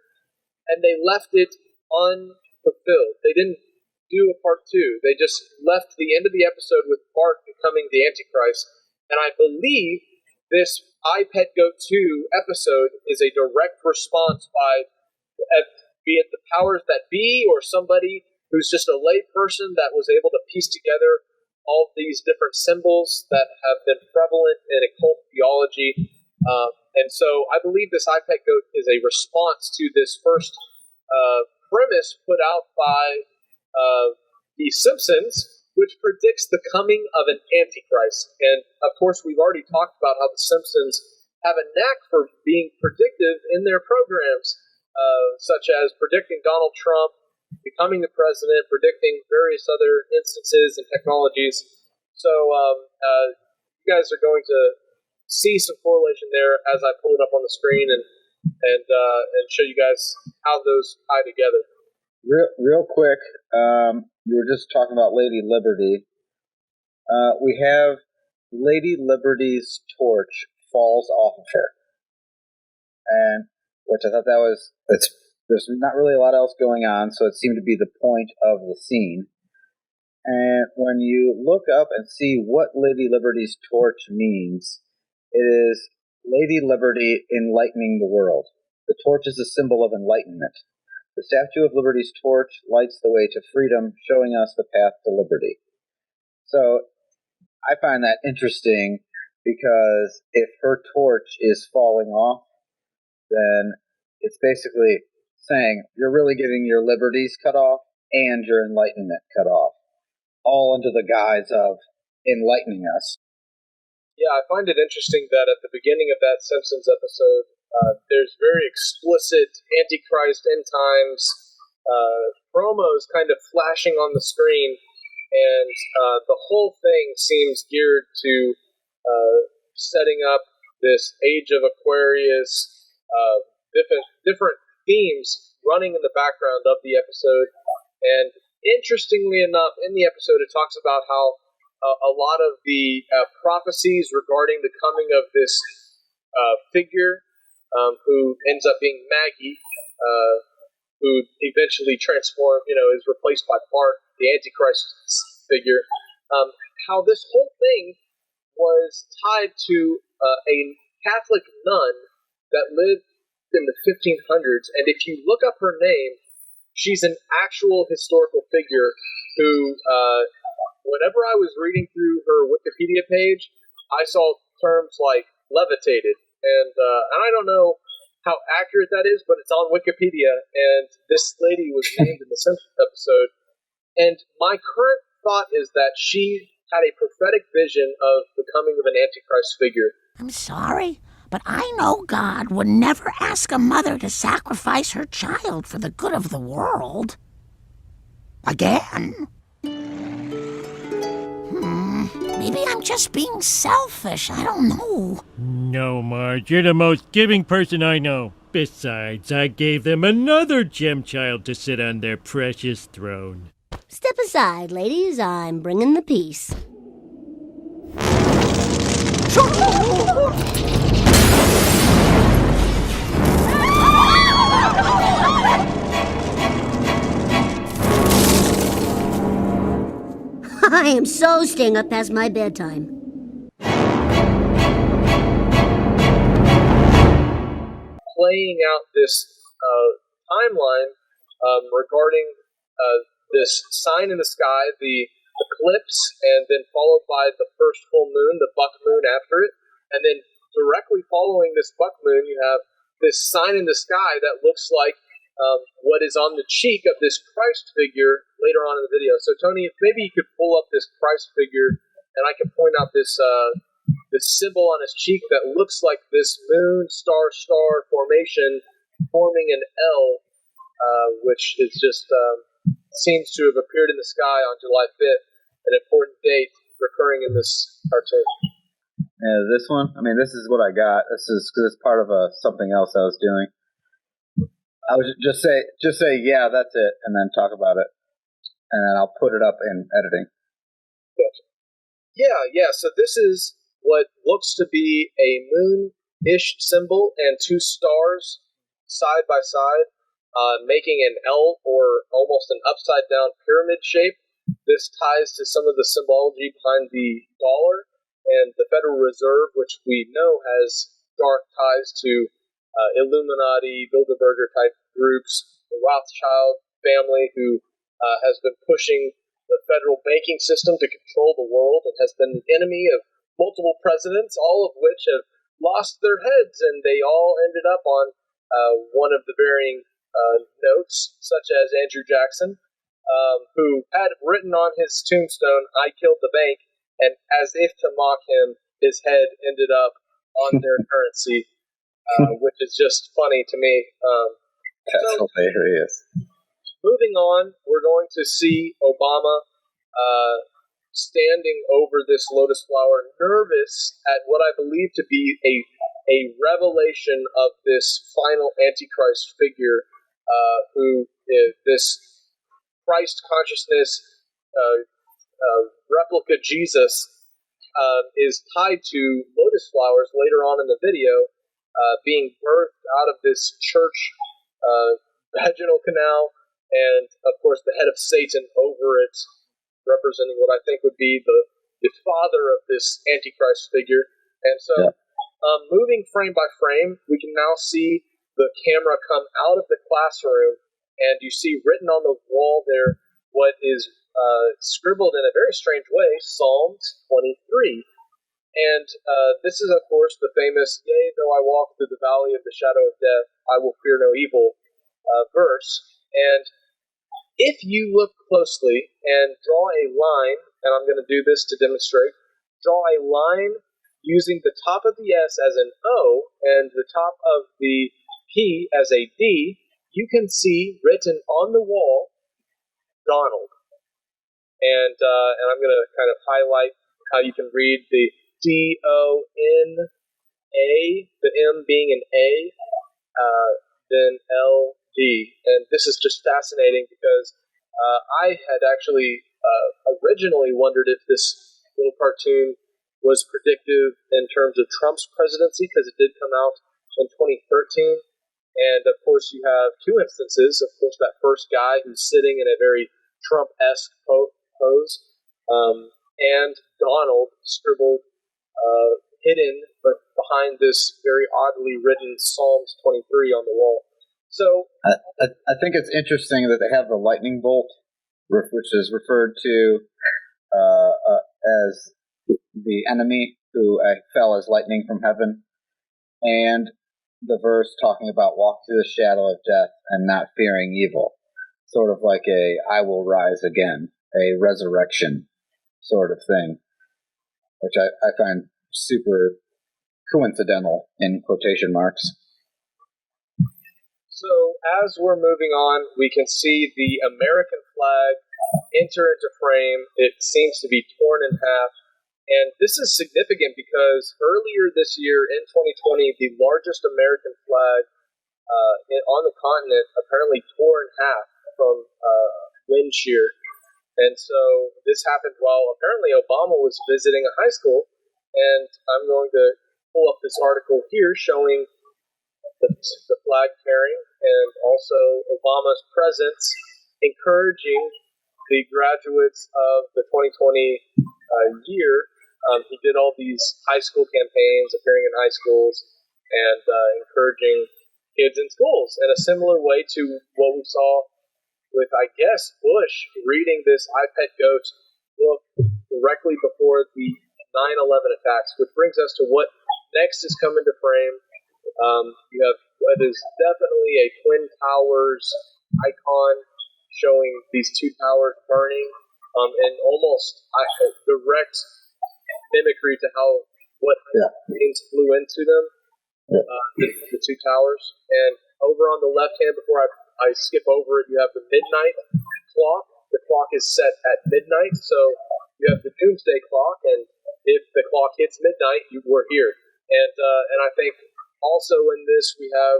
and they left it unfulfilled. They didn't do a part two. They just left the end of the episode with Bart becoming the Antichrist. And I believe this I Pet Goat 2 episode is a direct response by, be it the powers that be or somebody who's just a lay person that was able to piece together all these different symbols that have been prevalent in occult theology. And so I believe this I Pet Goat is a response to this first premise put out by The Simpsons, which predicts the coming of an Antichrist. And, of course, we've already talked about how The Simpsons have a knack for being predictive in their programs, such as predicting Donald Trump becoming the president, predicting various other instances and technologies. So you guys are going to see some correlation there as I pull it up on the screen and show you guys how those tie together. Real quick, you were just talking about Lady Liberty. We have Lady Liberty's torch falls off of her, and which I thought there's not really a lot else going on, so it seemed to be the point of the scene. And when you look up and see what Lady Liberty's torch means, it is Lady Liberty enlightening the world. The torch is a symbol of enlightenment. The Statue of Liberty's torch lights the way to freedom, showing us the path to liberty. So I find that interesting because if her torch is falling off, then it's basically saying you're really getting your liberties cut off and your enlightenment cut off, all under the guise of enlightening us. Yeah, I find it interesting that at the beginning of that Simpsons episode, there's very explicit Antichrist end times promos kind of flashing on the screen, and the whole thing seems geared to setting up this Age of Aquarius, different themes running in the background of the episode. And interestingly enough, in the episode, it talks about how a lot of the prophecies regarding the coming of this figure who ends up being Maggie, who eventually is replaced by Bart, the Antichrist figure, how this whole thing was tied to a Catholic nun that lived in the 1500s, and if you look up her name, she's an actual historical figure who whenever I was reading through her Wikipedia page, I saw terms like levitated, and I don't know how accurate that is, but it's on Wikipedia, and this lady was named in the Simpsons episode. And my current thought is that she had a prophetic vision of the coming of an Antichrist figure. I'm sorry, but I know God would never ask a mother to sacrifice her child for the good of the world. Again. Maybe I'm just being selfish. I don't know. No, Marge, you're the most giving person I know. Besides, I gave them another gem child to sit on their precious throne. Step aside, ladies. I'm bringing the peace. I am so staying up past my bedtime. Playing out this timeline regarding this sign in the sky, the eclipse, and then followed by the first full moon, the buck moon after it, and then directly following this buck moon, you have this sign in the sky that looks like what is on the cheek of this Christ figure later on in the video. So, Tony, if maybe you could pull up this Christ figure, and I can point out this this symbol on his cheek that looks like this moon star formation forming an L, which is just seems to have appeared in the sky on July 5th, an important date recurring in this cartoon. Yeah, this one. I mean, this is what I got. This is because it's part of something else I was doing. I would just say, yeah, that's it, and then talk about it, and then I'll put it up in editing. Gotcha. Yeah. So this is what looks to be a moon-ish symbol and two stars side by side, making an L or almost an upside-down pyramid shape. This ties to some of the symbology behind the dollar and the Federal Reserve, which we know has dark ties to Illuminati, Bilderberger-type groups, the Rothschild family, who has been pushing the federal banking system to control the world and has been the enemy of multiple presidents, all of which have lost their heads, and they all ended up on one of the varying notes, such as Andrew Jackson, who had written on his tombstone, "I killed the bank," and as if to mock him, his head ended up on their currency, which is just funny to me. That's hilarious. Moving on, we're going to see Obama standing over this lotus flower, nervous at what I believe to be a revelation of this final Antichrist figure, who this Christ consciousness replica Jesus is tied to lotus flowers later on in the video, being birthed out of this church vaginal canal, and of course the head of Satan over it, representing what I think would be the father of this Antichrist figure. And so, moving frame by frame, we can now see the camera come out of the classroom, and you see written on the wall there what is scribbled in a very strange way, Psalms 23. And this is, of course, the famous, "Yea, though I walk through the valley of the shadow of death, I will fear no evil" verse. And if you look closely and draw a line, and I'm going to do this to demonstrate, draw a line using the top of the S as an O and the top of the P as a D, you can see written on the wall, Donald. And I'm going to kind of highlight how you can read the D-O-N-A, the M being an A, then L-D. And this is just fascinating because I had actually originally wondered if this little cartoon was predictive in terms of Trump's presidency, because it did come out in 2013. And, of course, you have two instances. Of course, that first guy who's sitting in a very Trump-esque pose, and Donald scribbled hidden, but behind this very oddly written Psalms 23 on the wall. So I think it's interesting that they have the lightning bolt, which is referred to as the enemy who fell as lightning from heaven, and the verse talking about walk through the shadow of death and not fearing evil, sort of like a I will rise again, a resurrection sort of thing, which I find super coincidental in quotation marks. So as we're moving on, we can see the American flag enter into frame. It seems to be torn in half. And this is significant because earlier this year in 2020, the largest American flag on the continent apparently tore in half from wind shear. And so this happened while apparently Obama was visiting a high school. And I'm going to pull up this article here showing the flag tearing and also Obama's presence encouraging the graduates of the 2020 year. He did all these high school campaigns, appearing in high schools, and encouraging kids in schools in a similar way to what we saw with, I guess, Bush reading this I Pet Goat book directly before the 9/11 attacks, which brings us to what next is coming to frame. You have what is definitely a Twin Towers icon showing these two towers burning, and almost direct mimicry to how what planes flew into them, the two towers. And over on the left hand, before I skip over it, you have the midnight clock. The clock is set at midnight, so you have the doomsday clock, and if the clock hits midnight, we're here. And I think also in this we have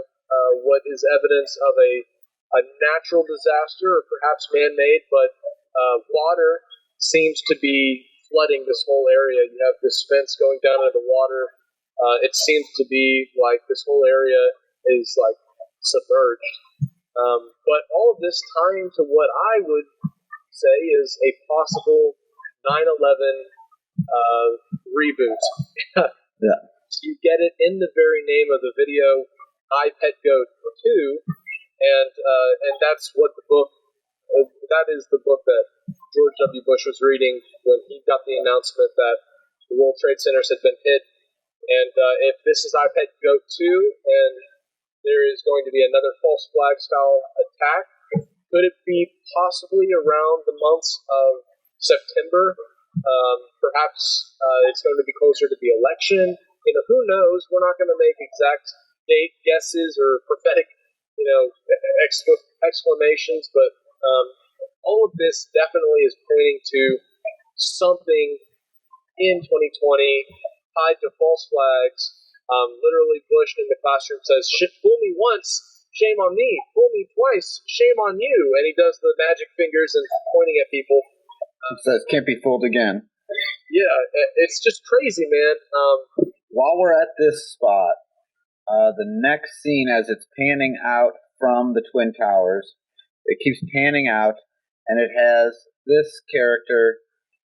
what is evidence of a natural disaster, or perhaps man-made, but water seems to be flooding this whole area. You have this fence going down into the water. It seems to be like this whole area is like submerged. But all of this tying to what I would say is a possible 9/11 reboot. Yeah. You get it in the very name of the video, I Pet Goat 2, and that's what the book. That is the book that George W. Bush was reading when he got the announcement that the World Trade Centers had been hit. And if this is I Pet Goat 2, and there is going to be another false flag style attack, could it be possibly around the months of September? Perhaps it's going to be closer to the election. Who knows? We're not going to make exact date guesses or prophetic, exclamations, but all of this definitely is pointing to something in 2020 tied to false flags. Literally, Bush in the classroom says, "Fool me once, shame on me. Fool me twice, shame on you." And he does the magic fingers and pointing at people. It says, "Can't be fooled again." Yeah, it's just crazy, man. While we're at this spot, the next scene, as it's panning out from the Twin Towers, it keeps panning out, and it has this character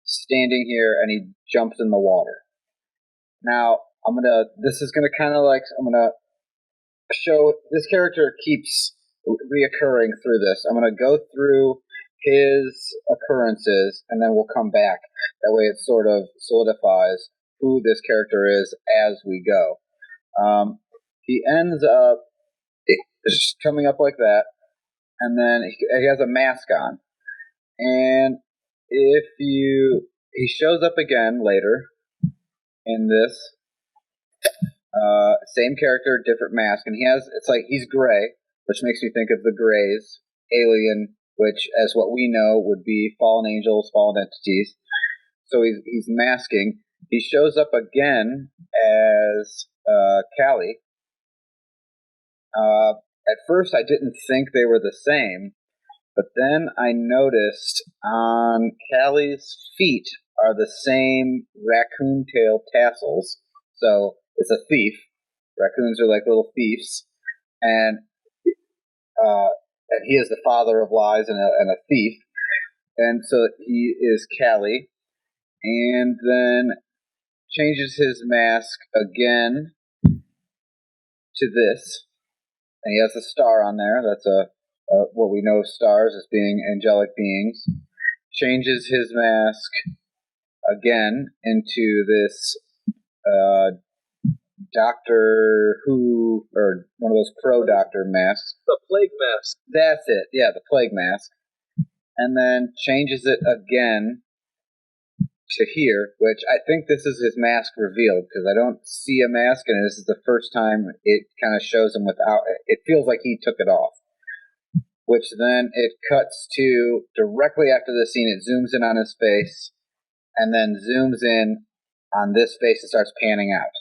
standing here, and he jumps in the water. Now, this is gonna kind of like, I'm gonna show, this character keeps reoccurring through this. I'm gonna go through his occurrences, and then we'll come back. That way it sort of solidifies who this character is as we go. He ends up just coming up like that, and then he has a mask on. And he shows up again later in this, same character, different mask, and he's gray, which makes me think of the Greys, alien, which, as what we know, would be fallen angels, fallen entities. So he's masking. He shows up again as Callie. At first, I didn't think they were the same, but then I noticed on Callie's feet are the same raccoon tail tassels. So it's a thief. Raccoons are like little thieves, and he is the father of lies and a thief. And so he is Callie, and then changes his mask again to this, and he has a star on there. That's what we know of stars as being angelic beings. Changes his mask again into this Doctor Who, or one of those Crow Doctor masks. The plague mask. That's it, yeah, the plague mask. And then changes it again to here, which I think this is his mask revealed, because I don't see a mask, and this is the first time it kind of shows him without it. It feels like he took it off. Which then it cuts to, directly after the scene, it zooms in on his face, and then zooms in on this face and starts panning out.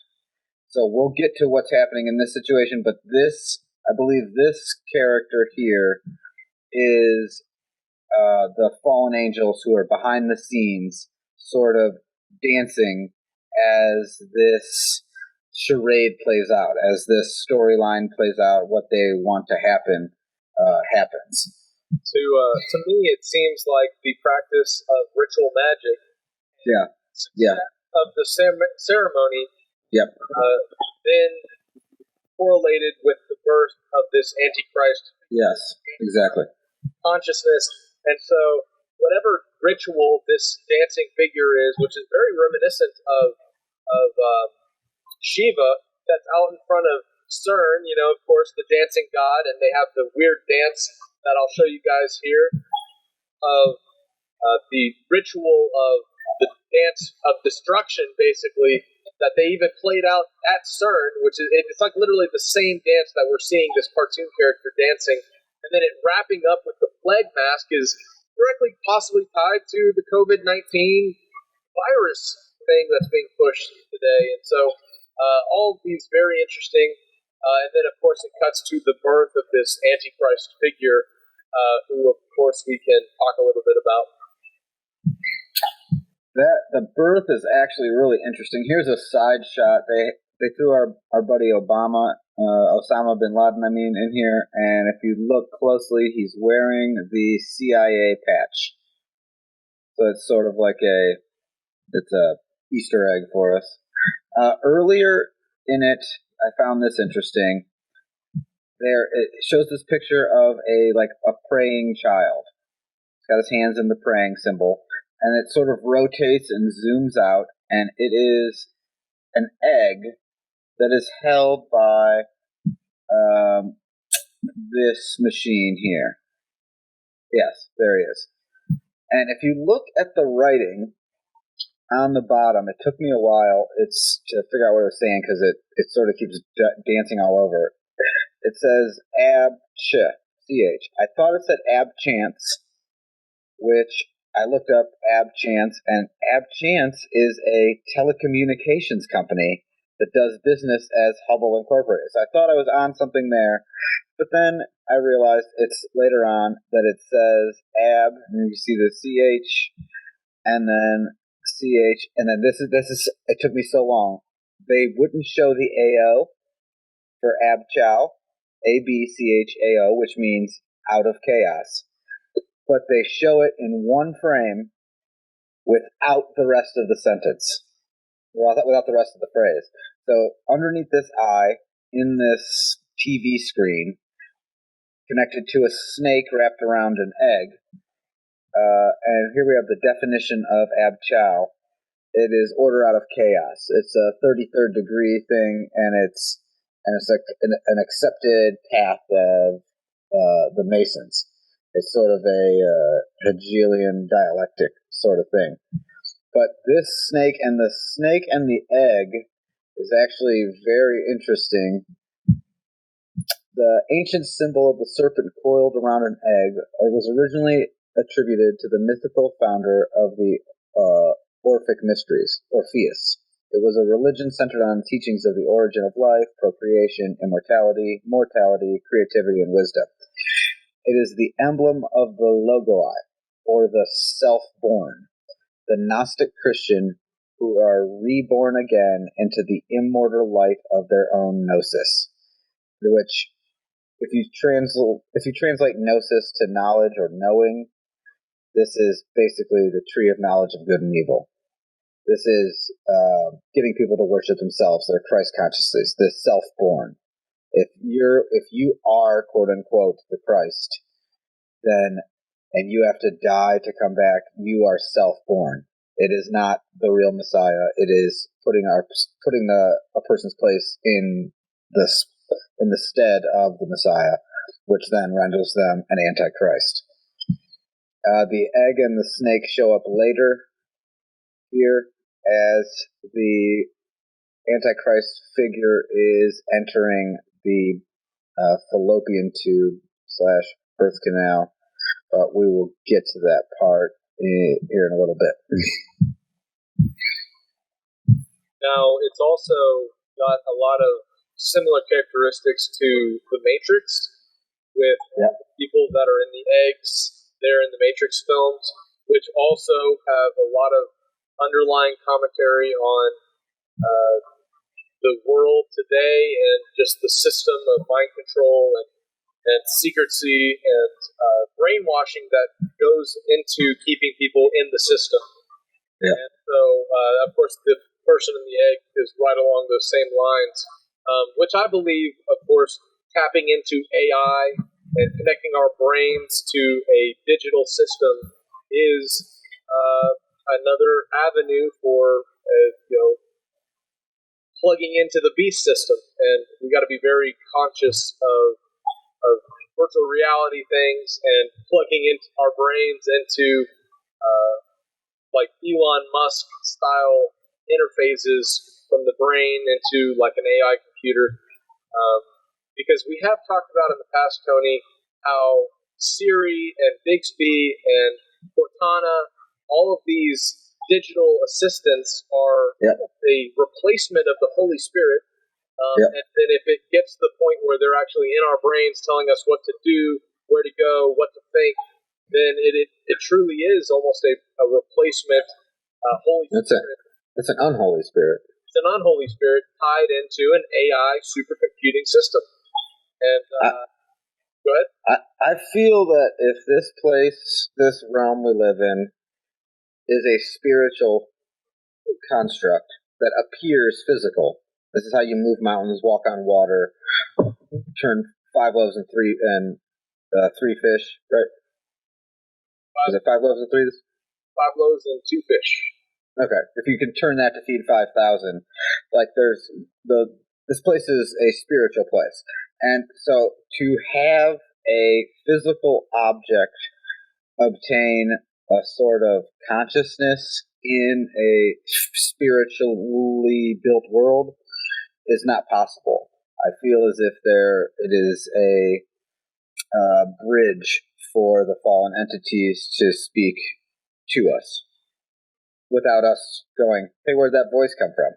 So we'll get to what's happening in this situation, but this, I believe this character here is the fallen angels who are behind the scenes, sort of dancing as this charade plays out, as this storyline plays out, what they want to happen happens. To me, it seems like the practice of ritual magic. Yeah. Of the ceremony. Yep. Then correlated with the birth of this Antichrist. Yes, exactly. Consciousness. And so whatever ritual this dancing figure is, which is very reminiscent of Shiva, that's out in front of CERN, of course, the dancing god, and they have the weird dance that I'll show you guys here of the ritual of the dance of destruction, basically, that they even played out at CERN, which is, it's like literally the same dance that we're seeing this cartoon character dancing, and then it wrapping up with the plague mask is directly possibly tied to the COVID-19 virus thing that's being pushed today. And so all of these very interesting. And then, of course, it cuts to the birth of this Antichrist figure, who, of course, we can talk a little bit about. The birth is actually really interesting. Here's a side shot. They threw our buddy Osama bin Laden, in here, and if you look closely, he's wearing the CIA patch. So it's sort of like it's a Easter egg for us. Earlier in it, I found this interesting. It shows this picture of a praying child. He's got his hands in the praying symbol, and it sort of rotates and zooms out, and it is an egg that is held by this machine here. Yes, there he is. And if you look at the writing on the bottom, it took me a while to figure out what it was saying, because it sort of keeps dancing all over. It says ab-ch, I thought it said ab-chance, which I looked up ab-chance, and ab-chance is a telecommunications company that does business as Hubble Incorporated. So I thought I was on something there, but then I realized it's later on that it says ab, and you see the CH, and then CH, and then this is, it took me so long. They wouldn't show the AO for Abchow, ABCHAO, which means out of chaos. But they show it in one frame without the rest of the sentence, without the rest of the phrase. So underneath this eye, in this TV screen, connected to a snake wrapped around an egg, and here we have the definition of Abchow. It is order out of chaos. It's a 33rd degree thing, and it's like an accepted path of the Masons. It's sort of a Hegelian dialectic sort of thing. But this snake and the egg is actually very interesting. The ancient symbol of the serpent coiled around an egg was originally attributed to the mythical founder of the Orphic Mysteries, Orpheus. It was a religion centered on teachings of the origin of life, procreation, immortality, mortality, creativity, and wisdom. It is the emblem of the Logoi, or the self-born, the Gnostic Christian who are reborn again into the immortal light of their own gnosis, which, if you translate gnosis to knowledge or knowing, this is basically the tree of knowledge of good and evil. This is getting people to worship themselves, their Christ consciousness, the self-born. If you are, quote unquote, the Christ, then, and you have to die to come back, you are self-born. It is not the real Messiah. It is putting a person's place in the stead of the Messiah, which then renders them an Antichrist. The egg and the snake show up later here as the Antichrist figure is entering the fallopian tube / birth canal, but we will get to that part here in a little bit. Now, it's also got a lot of similar characteristics to The Matrix, with people that are in the eggs there in the Matrix films, which also have a lot of underlying commentary on the world today and just the system of mind control and secrecy and brainwashing that goes into keeping people in the system. Yeah. And so, of course, the person in the egg is right along those same lines, which I believe, of course, tapping into AI and connecting our brains to a digital system is another avenue for, plugging into the beast system. And we got to be very conscious of virtual reality things and plugging into our brains into like Elon Musk style interfaces from the brain into like an AI computer. Because we have talked about in the past, Tony, how Siri and Bixby and Cortana, all of these digital assistants are a replacement of the Holy Spirit. And then if it gets to the point where they're actually in our brains telling us what to do, where to go, what to think, then it truly is almost a replacement Holy Spirit. It's an unholy spirit. It's an unholy spirit tied into an AI supercomputing system. And go ahead. I feel that if this realm we live in, is a spiritual construct that appears physical. This is how you move mountains, walk on water, turn 5 loaves and 3 fish, right? Is it 5 loaves and 3? 5 loaves and 2 fish. Okay, if you can turn that to feed 5,000, like this place is a spiritual place, and so to have a physical object obtain a sort of consciousness in a spiritually built world is not possible. I feel as if it is a bridge for the fallen entities to speak to us without us going, hey, where'd that voice come from?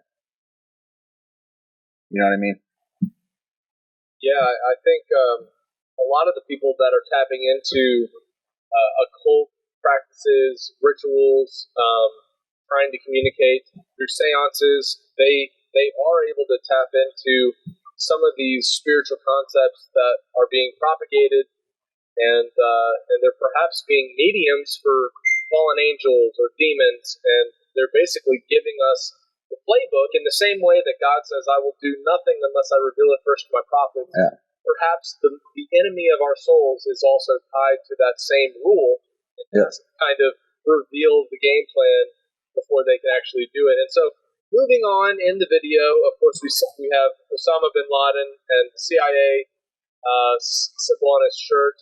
You know what I mean? Yeah, I think a lot of the people that are tapping into occult practices, rituals, trying to communicate through seances, they are able to tap into some of these spiritual concepts that are being propagated, and they're perhaps being mediums for fallen angels or demons, and they're basically giving us the playbook in the same way that God says, I will do nothing unless I reveal it first to my prophets. Yeah. Perhaps the enemy of our souls is also tied to that same rule, and kind of reveal the game plan before they can actually do it. And so, moving on in the video, of course, we have Osama bin Laden and the CIA symbol on his shirt.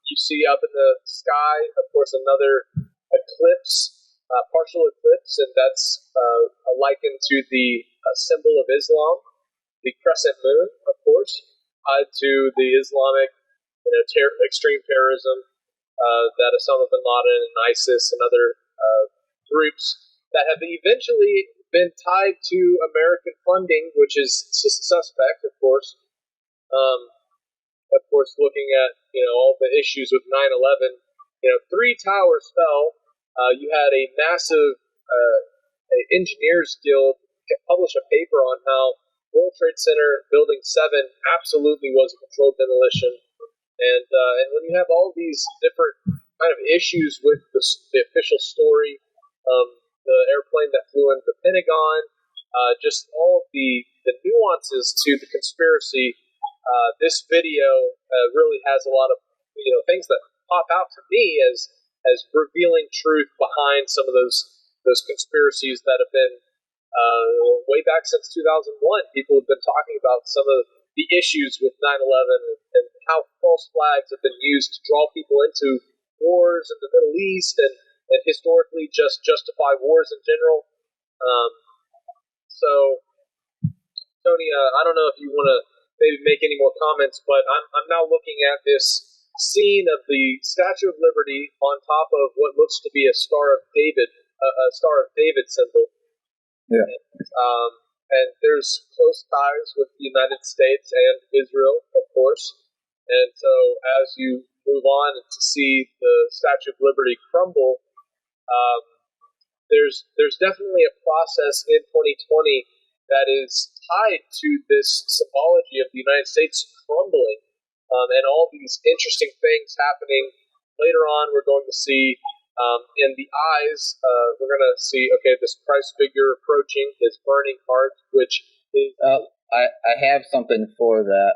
You see up in the sky, of course, another eclipse, partial eclipse, and that's likened to the symbol of Islam, the crescent moon, of course, tied to the Islamic, extreme terrorism that Osama bin Laden and ISIS and other groups that have eventually been tied to American funding, which is suspect, of course. Of course, looking at all the issues with 9/11, 3 towers fell. You had a massive engineers guild publish a paper on how World Trade Center Building 7 absolutely was a controlled demolition. And when you have all these different kind of issues with the official story, the airplane that flew into the Pentagon, just all of the nuances to the conspiracy, this video really has a lot of things that pop out to me as revealing truth behind some of those those conspiracies that have been way back since 2001. People have been talking about some of the issues with 9/11 and how false flags have been used to draw people into wars in the Middle East and historically just justify wars in general. So, Tony, I don't know if you want to maybe make any more comments, but I'm now looking at this scene of the Statue of Liberty on top of what looks to be a Star of David, a Star of David symbol. Yeah. And there's close ties with the United States and Israel, of course. And so as you move on to see the Statue of Liberty crumble, there's definitely a process in 2020 that is tied to this symbology of the United States crumbling, and all these interesting things happening. Later on, we're going to see in the eyes, we're going to see, okay, this Christ figure approaching his burning heart, which is... I have something for that.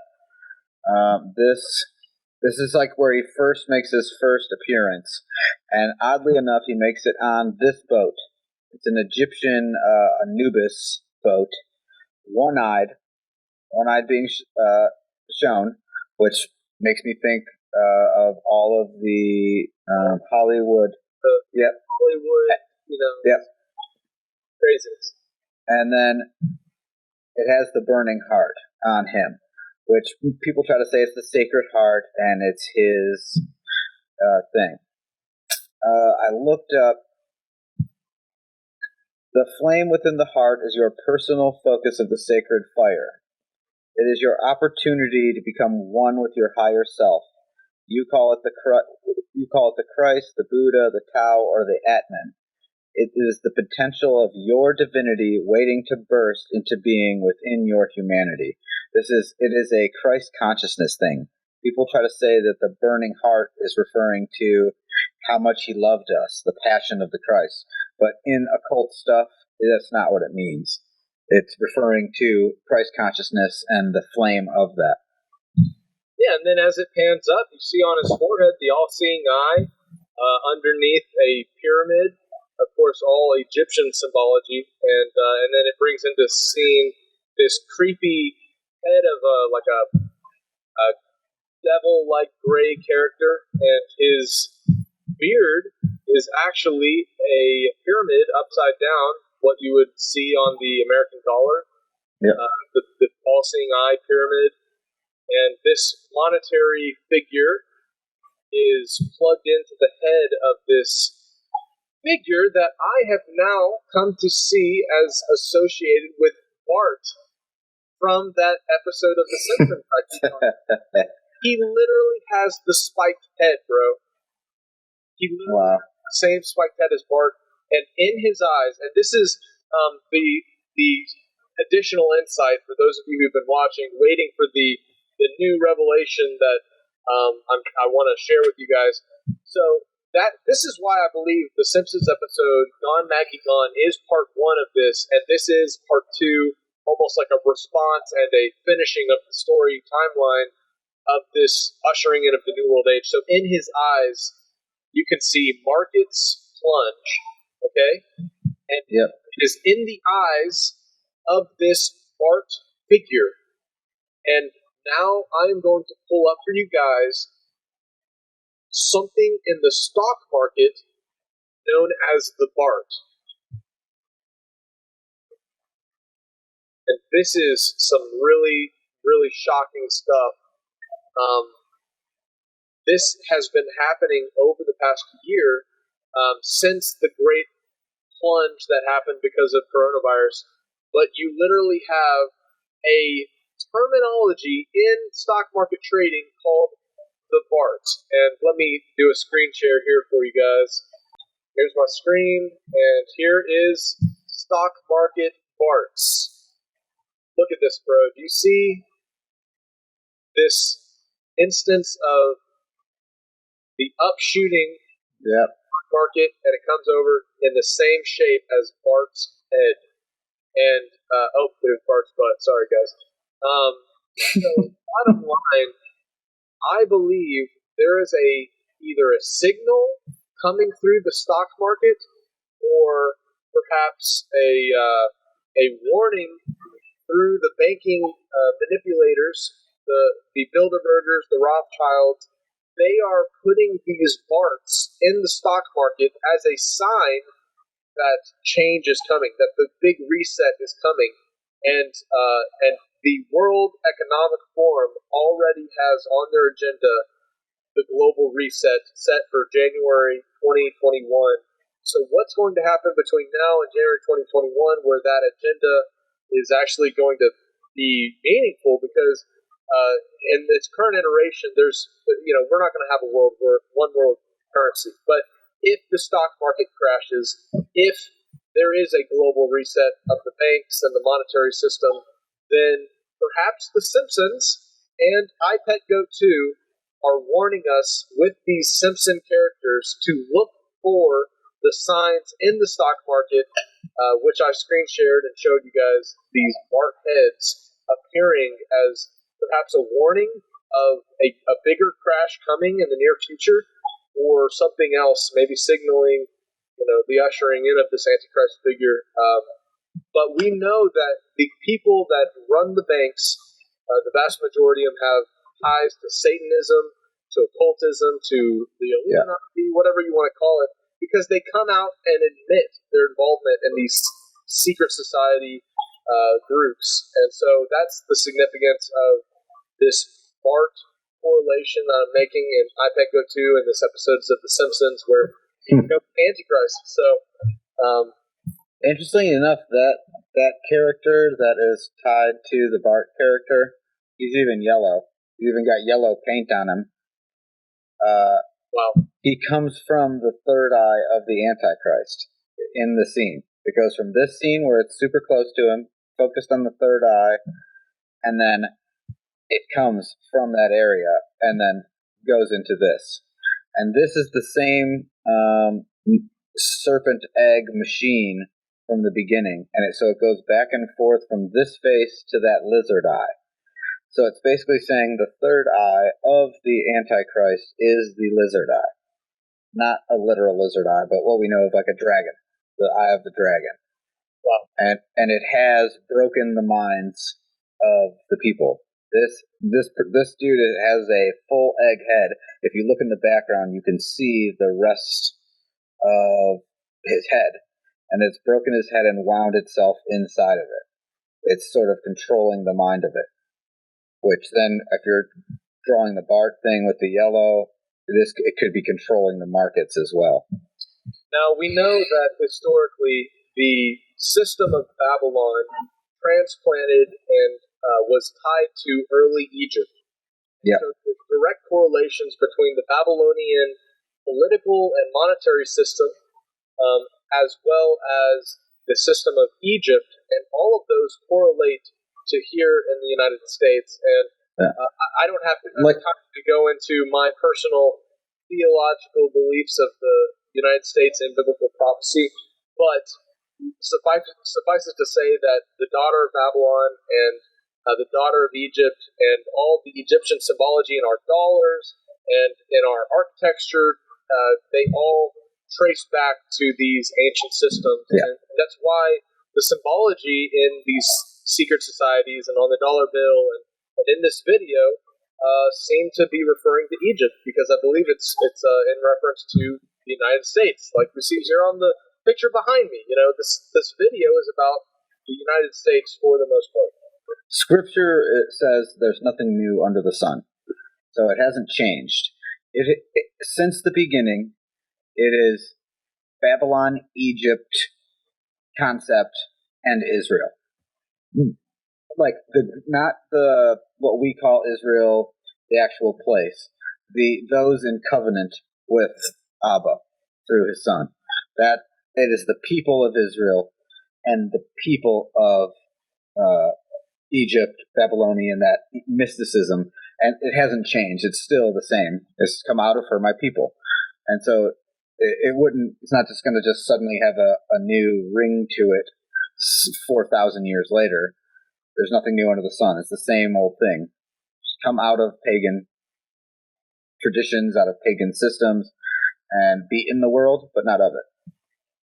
This is like where he first makes his first appearance, and oddly enough, he makes it on this boat. It's an Egyptian Anubis boat, one-eyed being shown, which makes me think of all of the Hollywood. Hollywood, Yep. craziness. And then it has the burning heart on him, which people try to say it's the Sacred Heart, and it's his thing. I looked up. The flame within the heart is your personal focus of the sacred fire. It is your opportunity to become one with your higher self. You call it the Christ, the Buddha, the Tao, or the Atman. It is the potential of your divinity waiting to burst into being within your humanity. It is a Christ consciousness thing. People try to say that the burning heart is referring to how much he loved us, the passion of the Christ. But in occult stuff, that's not what it means. It's referring to Christ consciousness and the flame of that. Yeah, and then as it pans up, you see on his forehead the all-seeing eye, underneath a pyramid, of course, all Egyptian symbology, and then it brings into scene this creepy head of a devil-like gray character, and his beard is actually a pyramid upside down, what you would see on the American dollar. Yeah. The all-seeing eye pyramid. And this monetary figure is plugged into the head of this figure that I have now come to see as associated with Bart from that episode of The Simpsons. He literally has the spiked head, bro. He literally has the same spiked head as Bart, and in his eyes, and this is the additional insight for those of you who've been watching, waiting for the new revelation that I want to share with you guys. So this is why I believe the Simpsons episode Gone, Maggie Gone is part 1 of this, and this is part 2, almost like a response and a finishing of the story timeline of this ushering in of the New World Age. So in his eyes, you can see markets plunge, okay? And it is in the eyes of this Bart figure. And now I am going to pull up for you guys something in the stock market known as the Bart. And this is some really, really shocking stuff. This has been happening over the past year since the great plunge that happened because of coronavirus. But you literally have a terminology in stock market trading called the Bart. And let me do a screen share here for you guys. Here's my screen, and here is stock market Barts. Look at this, bro. Do you see this instance of the upshooting market, and it comes over in the same shape as Bart's head? And, there's Bart's butt. Sorry, guys. So, bottom line, I believe there is either a signal coming through the stock market, or perhaps a warning through the banking manipulators, the Bilderbergers, the Rothschilds. They are putting these marks in the stock market as a sign that change is coming, that the big reset is coming, and the World Economic Forum already has on their agenda the global reset set for January 2021. So what's going to happen between now and January 2021 where that agenda is actually going to be meaningful? Because in its current iteration, we're not going to have one world currency. But if the stock market crashes, if there is a global reset of the banks and the monetary system, then perhaps the Simpsons and iPetGoat2 are warning us with these Simpson characters to look for the signs in the stock market, which I screen shared and showed you guys, these marked heads appearing as perhaps a warning of a bigger crash coming in the near future, or something else, maybe signaling, the ushering in of this Antichrist figure. But we know that the people that run the banks, the vast majority of them have ties to Satanism, to occultism, to the Illuminati, whatever you want to call it, because they come out and admit their involvement in these secret society groups. And so that's the significance of this marked correlation that I'm making in iPetGoat2 and this episodes of The Simpsons where Antichrist. So, interestingly enough, that character that is tied to the Bart character, he's even yellow. He's even got yellow paint on him. Wow. He comes from the third eye of the Antichrist in the scene. It goes from this scene where it's super close to him, focused on the third eye, and then it comes from that area and then goes into this. And this is the same serpent egg machine from the beginning. And so it goes back and forth from this face to that lizard eye. So it's basically saying the third eye of the Antichrist is the lizard eye. Not a literal lizard eye, but what we know of like a dragon. The eye of the dragon. Wow. And it has broken the minds of the people. This dude has a full egg head. If you look in the background, you can see the rest of his head. And it's broken his head and wound itself inside of it. It's sort of controlling the mind of it. Which then, if you're drawing the Bart thing with the yellow, it could be controlling the markets as well. Now, we know that historically the system of Babylon transplanted and was tied to early Egypt. Yeah. So there's direct correlations between the Babylonian political and monetary system, as well as the system of Egypt, and all of those correlate to here in the United States. And I don't have to time to go into my personal theological beliefs of the United States and biblical prophecy, but suffice it to say that the daughter of Babylon and the daughter of Egypt and all the Egyptian symbology in our dollars and in our architecture, they all trace back to these ancient systems. Yeah. And that's why the symbology in these secret societies and on the dollar bill and in this video seem to be referring to Egypt, because I believe it's in reference to the United States, like we see here on the picture behind me. This video is about the United States for the most part. Scripture says there's nothing new under the sun, so it hasn't changed. Since the beginning, it is Babylon, Egypt concept, and Israel. Like not what we call Israel, the actual place. Those in covenant with Abba through his son. That it is the people of Israel and the people of Egypt, Babylonian, that mysticism, and it hasn't changed. It's still the same. It's come out of her, my people. And so it's not just going to just suddenly have a new ring to it 4,000 years later. There's nothing new under the sun. It's the same old thing. It's come out of pagan traditions, out of pagan systems, and be in the world, but not of it.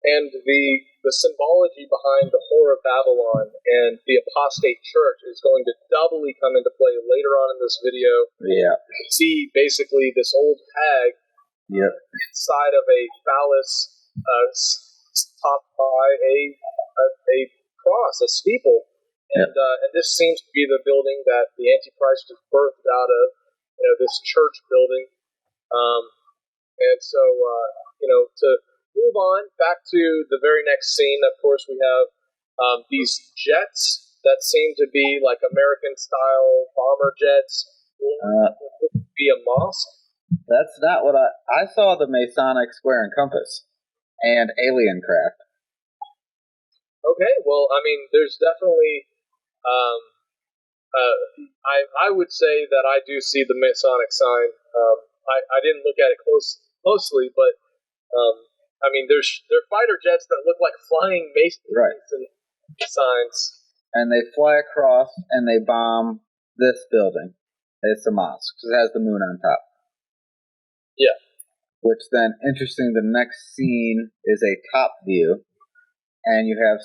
And the symbology behind the whore of Babylon and the apostate church is going to doubly come into play later on in this video. Yeah. You can see basically this old hag inside of a phallus topped by a cross, a steeple. And this seems to be the building that the Antichrist is birthed out of, this church building. And so, to move on back to the very next scene, of course, we have these jets that seem to be like American-style bomber jets. Would be a mosque. That's not what I saw. The Masonic square and compass and alien craft. Okay, well, I mean, there's definitely. I would say that I do see the Masonic sign. I didn't look at it closely, but I mean, they're fighter jets that look like flying Masons and signs. And they fly across and they bomb this building. It's a mosque because it has the moon on top. Yeah. Which then, interesting, the next scene is a top view, and you have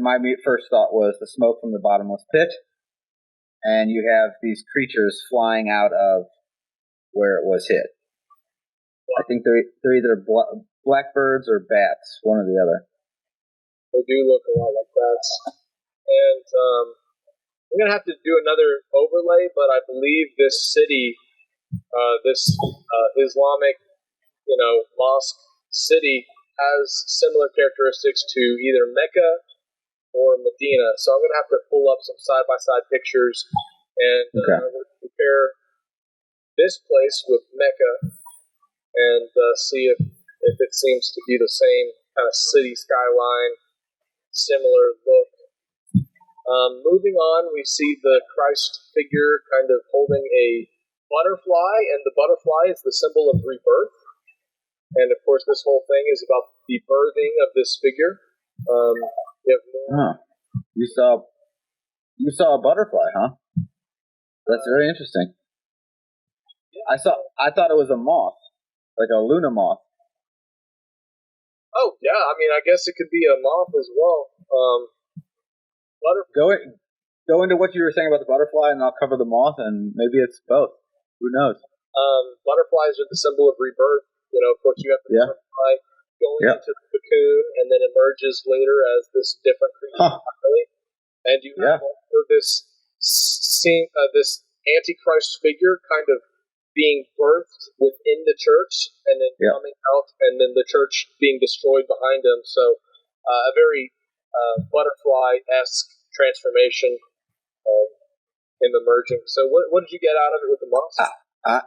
my first thought was the smoke from the bottomless pit, and you have these creatures flying out of where it was hit. I think they're either blackbirds or bats, one or the other. They do look a lot like bats. And I'm going to have to do another overlay, but I believe this city, this Islamic, mosque city, has similar characteristics to either Mecca or Medina. So I'm going to have to pull up some side-by-side pictures and compare this place with Mecca and see if it seems to be the same kind of city skyline, similar look. Moving on, we see the Christ figure kind of holding a butterfly, and the butterfly is the symbol of rebirth. And of course, this whole thing is about the birthing of this figure. You saw a butterfly, huh? That's very interesting. Yeah. I thought it was a moth, like a Luna moth. Oh yeah, I mean, I guess it could be a moth as well. Go into what you were saying about the butterfly, and I'll cover the moth, and maybe it's both. Who knows? Butterflies are the symbol of rebirth. Of course, you have the butterfly going into the cocoon and then emerges later as this different creature. And you have also this scene, this Antichrist figure kind of being birthed within the church and then coming out, and then the church being destroyed behind him. So a very butterfly-esque transformation in the merging. So what did you get out of it with the moth? I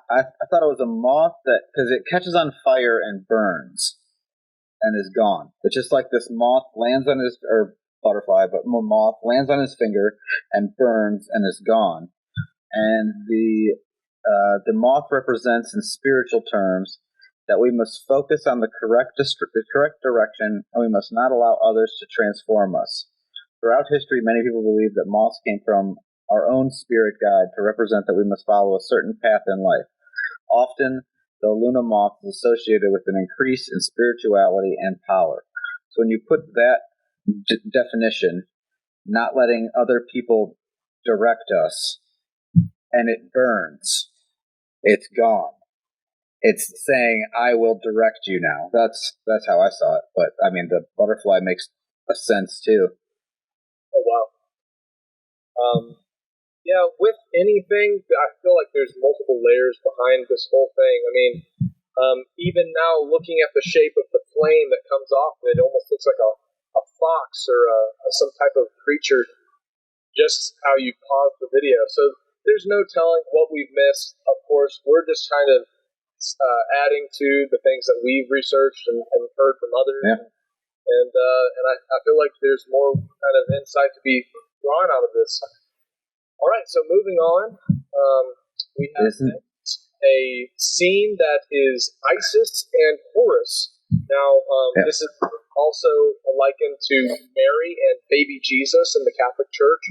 thought it was a moth because it catches on fire and burns and is gone. It's just like this moth lands on butterfly, but more moth lands on his finger and burns and is gone. And the moth represents in spiritual terms that we must focus on the correct direction, and we must not allow others to transform us. Throughout history, many people believe that moths came from our own spirit guide to represent that we must follow a certain path in life. Often, the Luna moth is associated with an increase in spirituality and power. So when you put that definition, not letting other people direct us, and it burns, it's gone. It's saying, I will direct you now. That's how I saw it. But, I mean, the butterfly makes a sense, too. Oh, wow. Yeah, with anything, I feel like there's multiple layers behind this whole thing. I mean, even now, looking at the shape of the flame that comes off, it almost looks like a fox or some type of creature, just how you pause the video. So there's no telling what we've missed. Of course, we're just kind of adding to the things that we've researched and heard from others. Yeah. And I feel like there's more kind of insight to be drawn out of this. All right, so moving on, we have a scene that is Isis and Horus. Now, this is also likened to Mary and baby Jesus in the Catholic Church.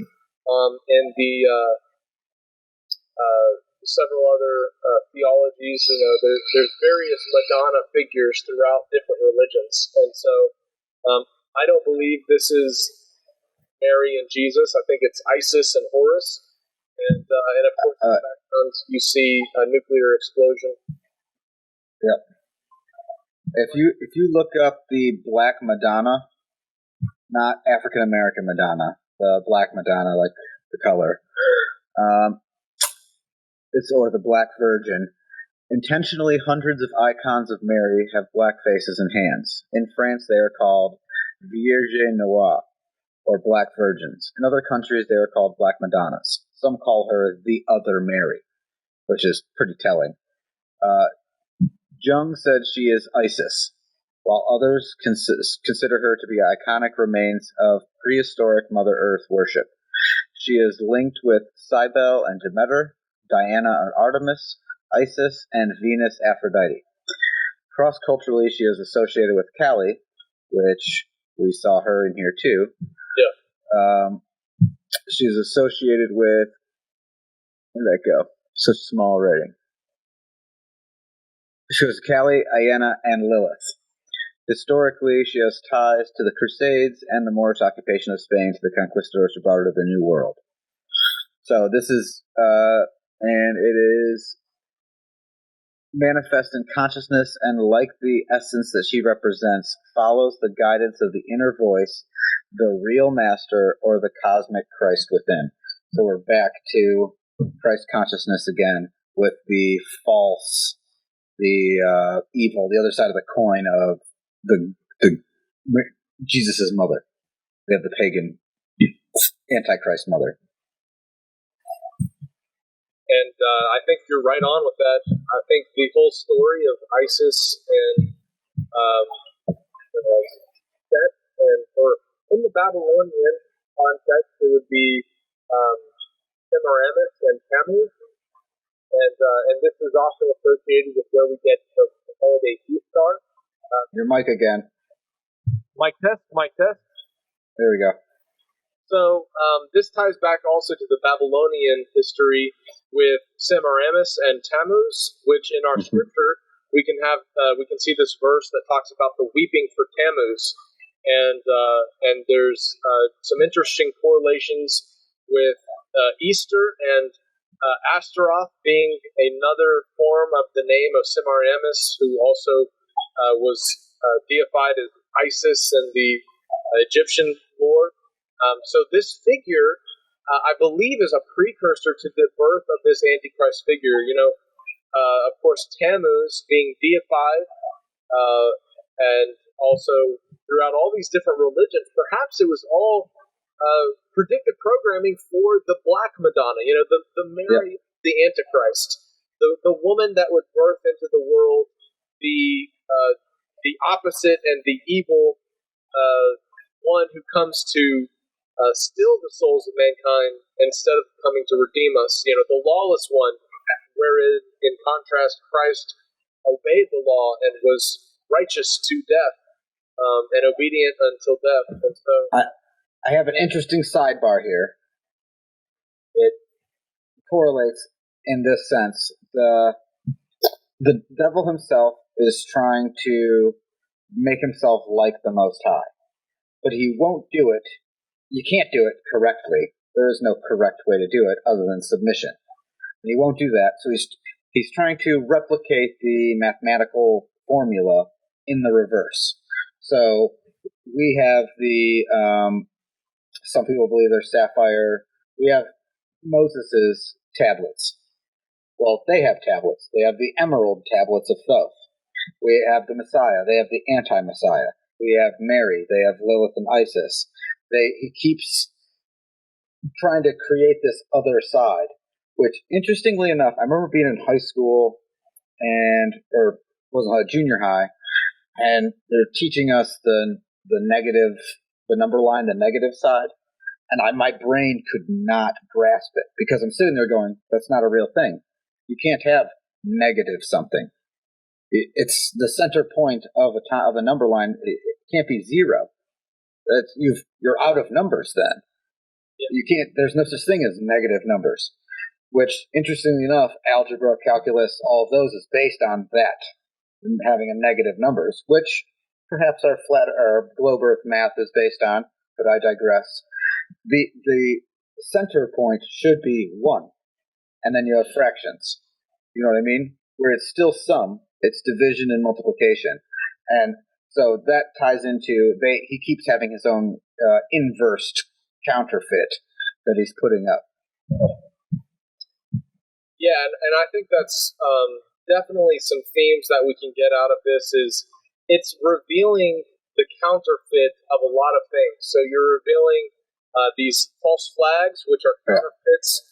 In the several other theologies. There's various Madonna figures throughout different religions, and so I don't believe this is Mary and Jesus. I think it's Isis and Horus, and of course in the background you see a nuclear explosion. Yep. If you look up the Black Madonna, not African American Madonna, the Black Madonna, like the color, or the Black Virgin. Intentionally, hundreds of icons of Mary have black faces and hands. In France, they are called Vierge Noire, or Black Virgins. In other countries, they are called Black Madonnas. Some call her the Other Mary, which is pretty telling. Jung said she is Isis, while others consider her to be iconic remains of prehistoric Mother Earth worship. She is linked with Cybele and Demeter, Diana and Artemis, Isis, and Venus Aphrodite. Cross-culturally, she is associated with Kali, which we saw her in here too. Yeah. She is associated with, where did that go? Such small writing. She was Kali, Iena, and Lilith. Historically, she has ties to the Crusades and the Moorish occupation of Spain to the conquistadors who brought her to the New World. So this is, and it is manifest in consciousness, and like the essence that she represents, follows the guidance of the inner voice, the real master, or the cosmic Christ within. So we're back to Christ consciousness again, with the false, the evil, the other side of the coin of the Jesus' mother. We have the pagan Antichrist mother. And I think you're right on with that. I think the whole story of Isis and Set, or in the Babylonian context, it would be Semiramis and Tammuz, and this is also associated with where we get the holiday Easter. Your mic again. Mic test. There we go. So this ties back also to the Babylonian history with Semiramis and Tammuz, which in our scripture we can see this verse that talks about the weeping for Tammuz, and there's some interesting correlations with Easter and Astaroth being another form of the name of Semiramis, who also was deified as Isis and the Egyptian lord. So this figure, I believe, is a precursor to the birth of this Antichrist figure. Of course, Tammuz being deified, and also throughout all these different religions, perhaps it was all predictive programming for the Black Madonna. The Mary, the Antichrist, the woman that would birth into the world the opposite and the evil one who comes to steal the souls of mankind instead of coming to redeem us. The lawless one, wherein, in contrast, Christ obeyed the law and was righteous to death, and obedient until death. And so, I have an interesting sidebar here. It correlates in this sense. The devil himself is trying to make himself like the Most High, but he won't do it. You can't do it correctly. There is no correct way to do it other than submission. And he won't do that, so he's trying to replicate the mathematical formula in the reverse. So we have the, some people believe they're sapphire. We have Moses' tablets. Well, they have tablets. They have the emerald tablets of Thoth. We have the Messiah. They have the anti-Messiah. We have Mary. They have Lilith and Isis. He keeps trying to create this other side, which, interestingly enough, I remember being in high school or wasn't junior high, and they're teaching us the negative, the number line, the negative side, and my brain could not grasp it because I'm sitting there going, that's not a real thing. You can't have negative something. It's the center point of a number line. It can't be zero. You're out of numbers then. Yeah. You can't. There's no such thing as negative numbers. which, interestingly enough, algebra, calculus, all of those is based on that, and having a negative numbers, which perhaps our globe Earth math is based on, but I digress. The center point should be 1, and then you have fractions. You know what I mean? Where it's still sum, it's division and multiplication. And so that ties into, he keeps having his own inversed counterfeit that he's putting up. Yeah, and I think that's definitely some themes that we can get out of this is it's revealing the counterfeit of a lot of things. So you're revealing these false flags, which are counterfeits.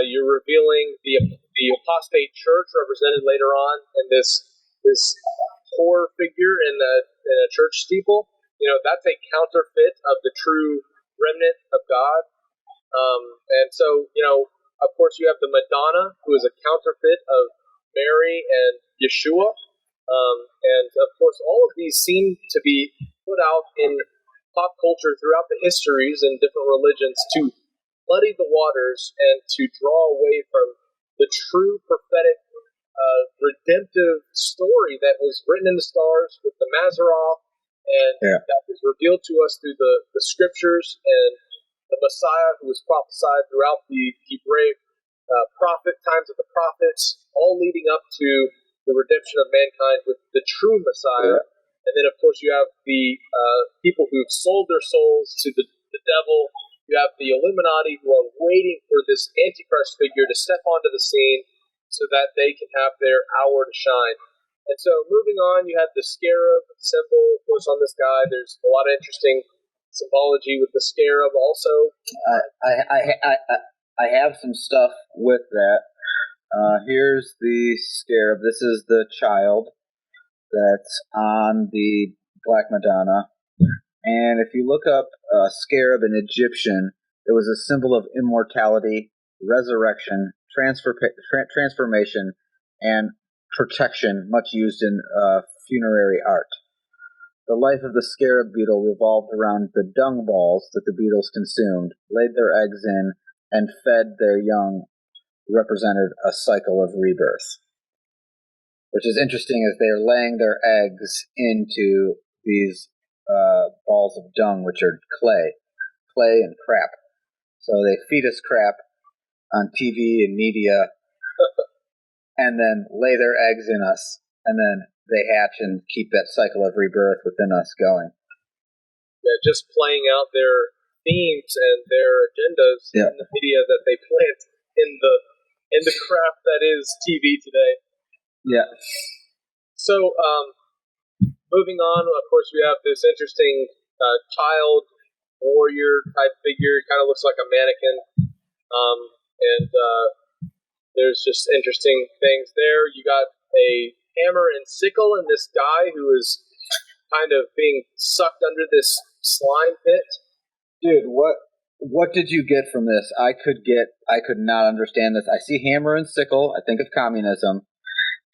You're revealing the apostate church represented later on in this poor figure in a church steeple. That's a counterfeit of the true remnant of God. And so, of course, you have the Madonna, who is a counterfeit of Mary and Yeshua. And, of course, all of these seem to be put out in pop culture throughout the histories and different religions to muddy the waters and to draw away from the true prophetic redemptive story that was written in the stars with the Mazzaroth and that was revealed to us through the scriptures and the Messiah who was prophesied throughout the Hebraic times of the prophets, all leading up to the redemption of mankind with the true Messiah. And then, of course, you have the people who've sold their souls to the devil. You have the Illuminati who are waiting for this Antichrist figure to step onto the scene so that they can have their hour to shine. And so, moving on, you have the scarab symbol, of course, on this guy. There's a lot of interesting symbology with the scarab also. I have some stuff with that. Here's the scarab. This is the child that's on the Black Madonna. And if you look up scarab in Egyptian, it was a symbol of immortality, resurrection, transformation, and protection, much used in funerary art. The life of the scarab beetle revolved around the dung balls that the beetles consumed, laid their eggs in, and fed their young, represented a cycle of rebirth. Which is interesting as they're laying their eggs into these balls of dung, which are clay and crap. So they feed us crap on TV and media, and then lay their eggs in us, and then they hatch and keep that cycle of rebirth within us going. Yeah, just playing out their themes and their agendas in the media that they plant in the crap that is TV today. Yeah. So, moving on, of course, we have this interesting child warrior type figure. It kind of looks like a mannequin. And there's just interesting things there. You got a hammer and sickle and this guy who is kind of being sucked under this slime pit. Dude, what did you get from this? I could not understand this. I see hammer and sickle. I think of communism.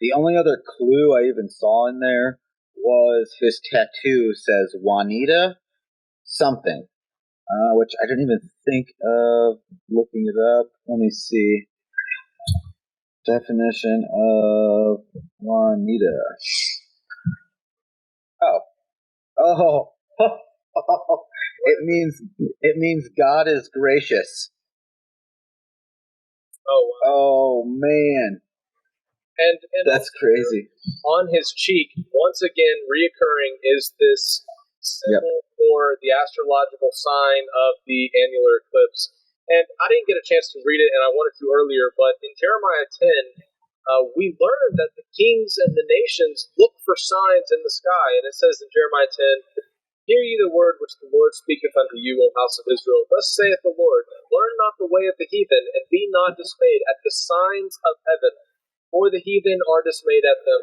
The only other clue I even saw in there was his tattoo says Juanita something, which I didn't even think of looking it up. Let me see. Definition of Juanita. Oh. It means God is gracious. Oh, wow. Oh, man. And that's crazy. On his cheek, once again, reoccurring is this symbol for the astrological sign of the annular eclipse. And I didn't get a chance to read it, and I wanted to earlier, but in Jeremiah 10, we learned that the kings and the nations look for signs in the sky. And it says in Jeremiah 10, "Hear ye the word which the Lord speaketh unto you, O house of Israel. Thus saith the Lord, learn not the way of the heathen, and be not dismayed at the signs of heaven. For the heathen are dismayed at them.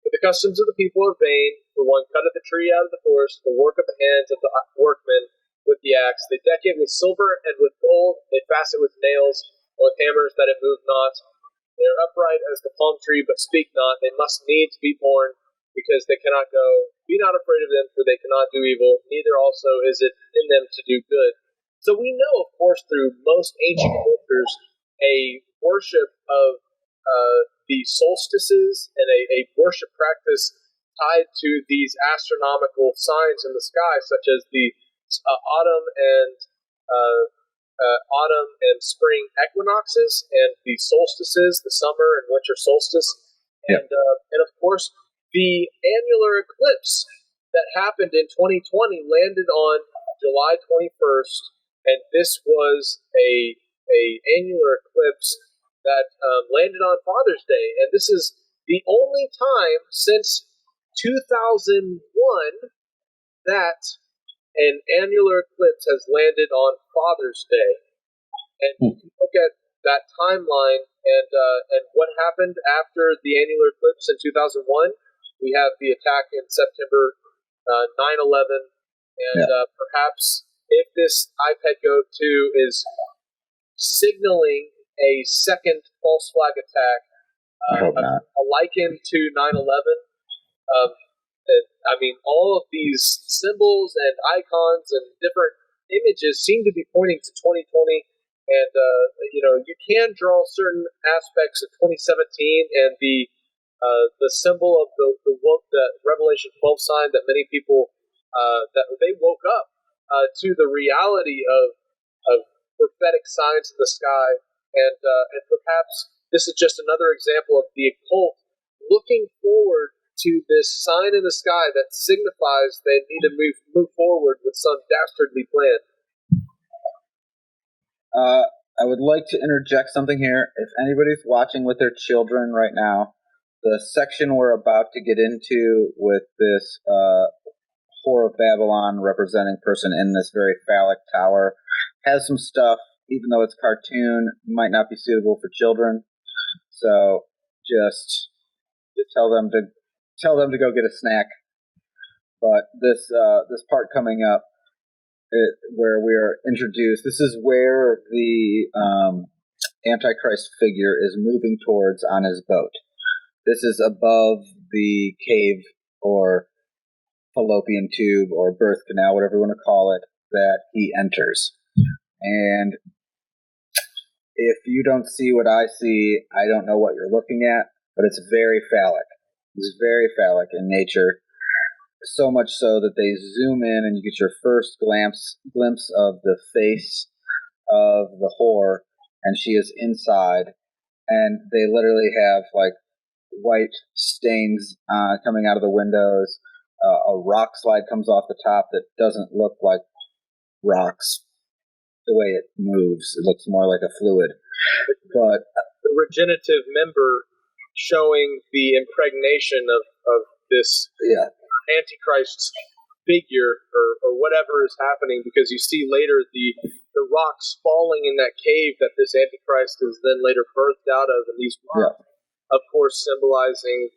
For the customs of the people are vain. For one cutteth a tree out of the forest, the work of the hands of the workmen with the axe. They deck it with silver and with gold. They fasten it with nails and with hammers that it move not. They are upright as the palm tree, but speak not. They must needs be born, because they cannot go. Be not afraid of them, for they cannot do evil. Neither also is it in them to do good." So we know, of course, through most ancient cultures a worship of the solstices and a worship practice tied to these astronomical signs in the sky, such as the autumn and spring equinoxes, and the solstices, the summer and winter solstice, and of course the annular eclipse that happened in 2020 landed on July 21st, and this was a annular eclipse that landed on Father's Day, and this is the only time since 2001 that an annular eclipse has landed on Father's Day. And you can look at that timeline and what happened after the annular eclipse in 2001. We have the attack in September 9/11, and perhaps if this iPad Go 2 is signaling a second false flag attack, a liken to 9/11. I mean, all of these symbols and icons and different images seem to be pointing to 2020. And, you can draw certain aspects of 2017 and the symbol of the Revelation 12 sign that many people, that they woke up to the reality of prophetic signs in the sky. And perhaps this is just another example of the occult looking forward to this sign in the sky that signifies they need to move forward with some dastardly plan. I would like to interject something here. If anybody's watching with their children right now, the section we're about to get into with this Whore of Babylon representing person in this very phallic tower has some stuff, even though it's cartoon, might not be suitable for children. So just tell them to go get a snack. But this part coming up, where we are introduced, this is where the Antichrist figure is moving towards on his boat. This is above the cave or fallopian tube or birth canal, whatever you want to call it, that he enters. And if you don't see what I see, I don't know what you're looking at, but it's very phallic. It's very phallic in nature. So much so that they zoom in and you get your first glimpse of the face of the whore, and she is inside, and they literally have like white stains coming out of the windows. A rock slide comes off the top that doesn't look like rocks the way it moves. It looks more like a fluid. But the regenerative member showing the impregnation of this Antichrist figure or whatever is happening, because you see later the rocks falling in that cave that this Antichrist is then later birthed out of, and these rocks, of course, symbolizing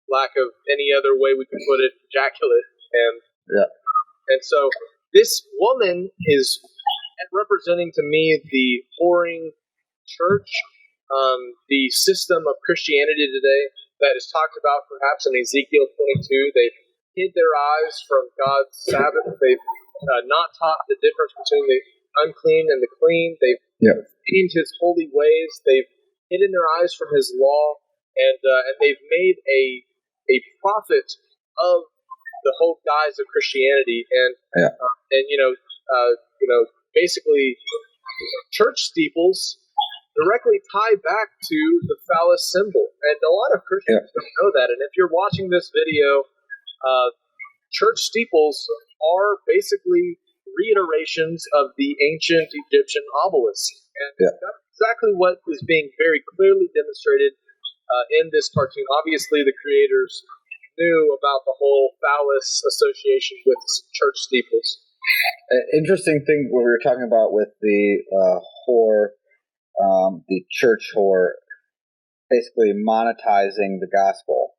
lack of any other way we can put it, ejaculate. And so this woman is representing to me the whoring church, the system of Christianity today that is talked about perhaps in Ezekiel 22. They've hid their eyes from God's Sabbath. They've not taught the difference between the unclean and the clean. They've changed his holy ways. They've hidden their eyes from his law, and they've made a prophet of the whole guise of Christianity. And basically, church steeples directly tie back to the phallus symbol. And a lot of Christians don't know that. And if you're watching this video, church steeples are basically reiterations of the ancient Egyptian obelisk. And that's exactly what is being very clearly demonstrated in this cartoon. Obviously, the creators knew about the whole phallus association with church steeples. An interesting thing what we were talking about with the whore, the church whore, basically monetizing the gospel.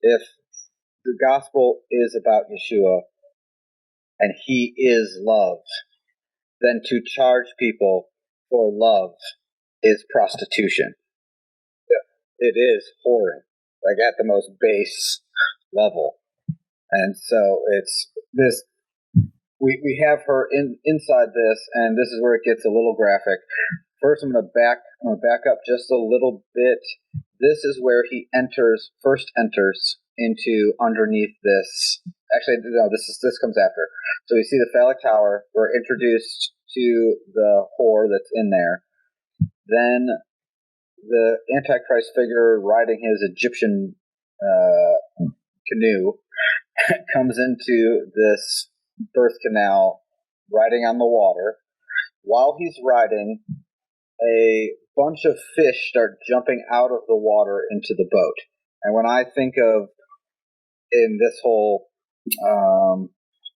If the gospel is about Yeshua and he is love, then to charge people for love is prostitution. It is whoring, like at the most base level. And so it's this we have her inside this, and this is where it gets a little graphic. First, I'm gonna back up just a little bit. This is where he first enters into underneath this. Actually, no, this comes after. So we see the phallic tower. We're introduced to the whore that's in there. Then the Antichrist figure riding his Egyptian canoe comes into this birth canal, riding on the water. While he's riding, a bunch of fish start jumping out of the water into the boat. And when I think of, in this whole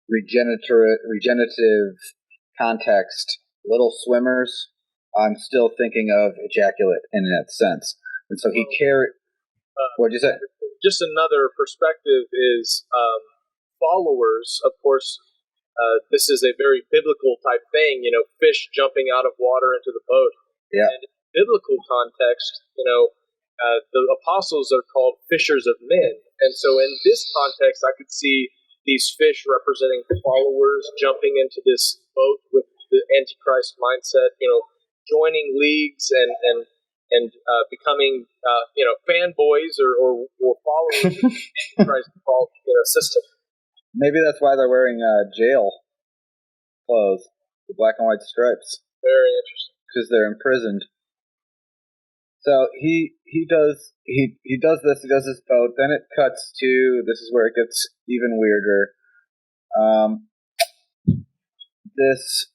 regenerative context, little swimmers, I'm still thinking of ejaculate in that sense. And so he carried... What'd you say? Just another perspective is followers, of course, this is a very biblical type thing, fish jumping out of water into the boat. Yeah. And in biblical context, the apostles are called fishers of men. And so in this context, I could see these fish representing followers jumping into this boat with the Antichrist mindset, joining leagues and becoming, fanboys or followers of the Antichrist system. Maybe that's why they're wearing jail clothes, the black and white stripes. Very interesting. Because they're imprisoned. So he does this. He does this boat. Then it cuts to, this is where it gets even weirder. This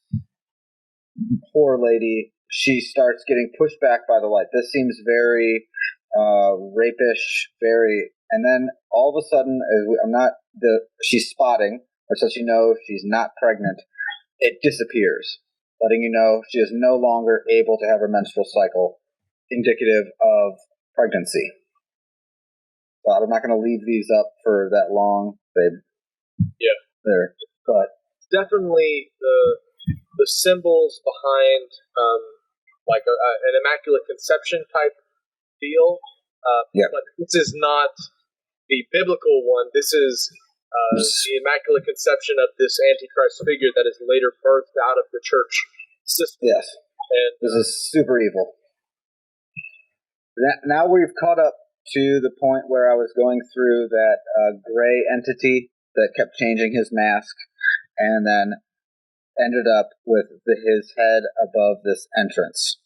poor lady, she starts getting pushed back by the light. This seems very rapish, and then all of a sudden, she's spotting, or so she knows she's not pregnant. It disappears, letting you know she is no longer able to have her menstrual cycle, indicative of pregnancy. So I'm not going to leave these up for that long. There, but definitely the symbols behind an immaculate conception type deal. But this is not the biblical one. This is the immaculate conception of this Antichrist figure that is later birthed out of the church system. Yes. And this is super evil. Now we've caught up to the point where I was going through that gray entity that kept changing his mask and then ended up with his head above this entrance.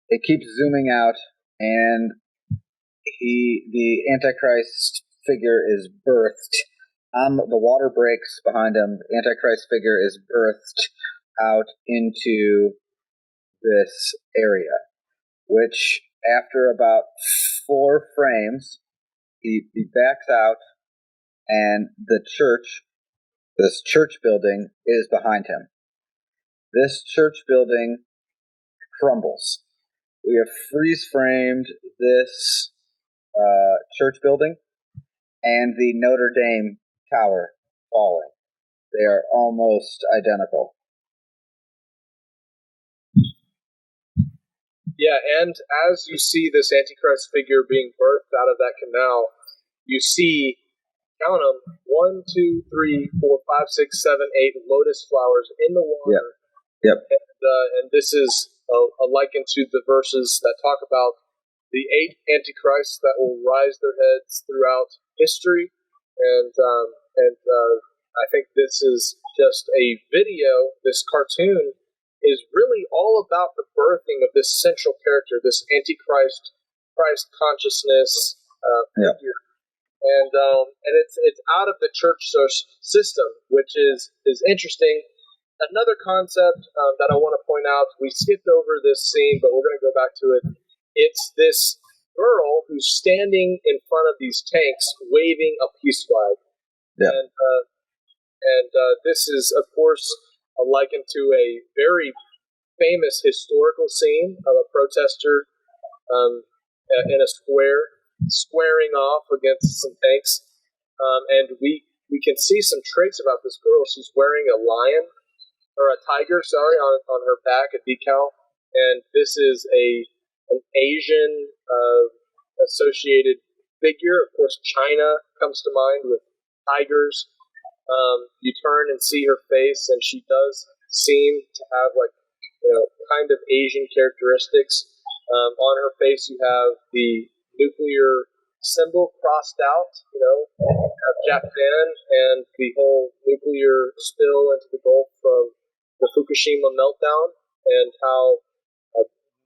It keeps zooming out, and the Antichrist figure is birthed. The water breaks behind him. The Antichrist figure is birthed out into this area, which after about 4 frames, he backs out, and this church building is behind him. This church building crumbles. We have freeze-framed this church building and the Notre Dame tower falling. They are almost identical. Yeah, and as you see this Antichrist figure being birthed out of that canal, you see, count them, 1, 2, 3, 4, 5, 6, 7, 8 lotus flowers in the water. Yep. And this is a liken to the verses that talk about the 8 antichrists that will rise their heads throughout history. And I think this is just a video. This cartoon is really all about the birthing of this central character, this Antichrist, Christ consciousness figure. And it's out of the church system, which is interesting. Another concept that I want to point out, we skipped over this scene, but we're going to go back to it. It's this girl who's standing in front of these tanks waving a peace flag. Yeah. And this is, of course, likened to a very famous historical scene of a protester in a square, squaring off against some tanks. And we can see some traits about this girl. She's wearing a lion, or a tiger, on her back, a decal. And this is an Asian associated figure. Of course, China comes to mind with tigers. You turn and see her face, and she does seem to have kind of Asian characteristics. On her face, you have the nuclear symbol crossed out, of Japan, and the whole nuclear spill into the Gulf from the Fukushima meltdown, and how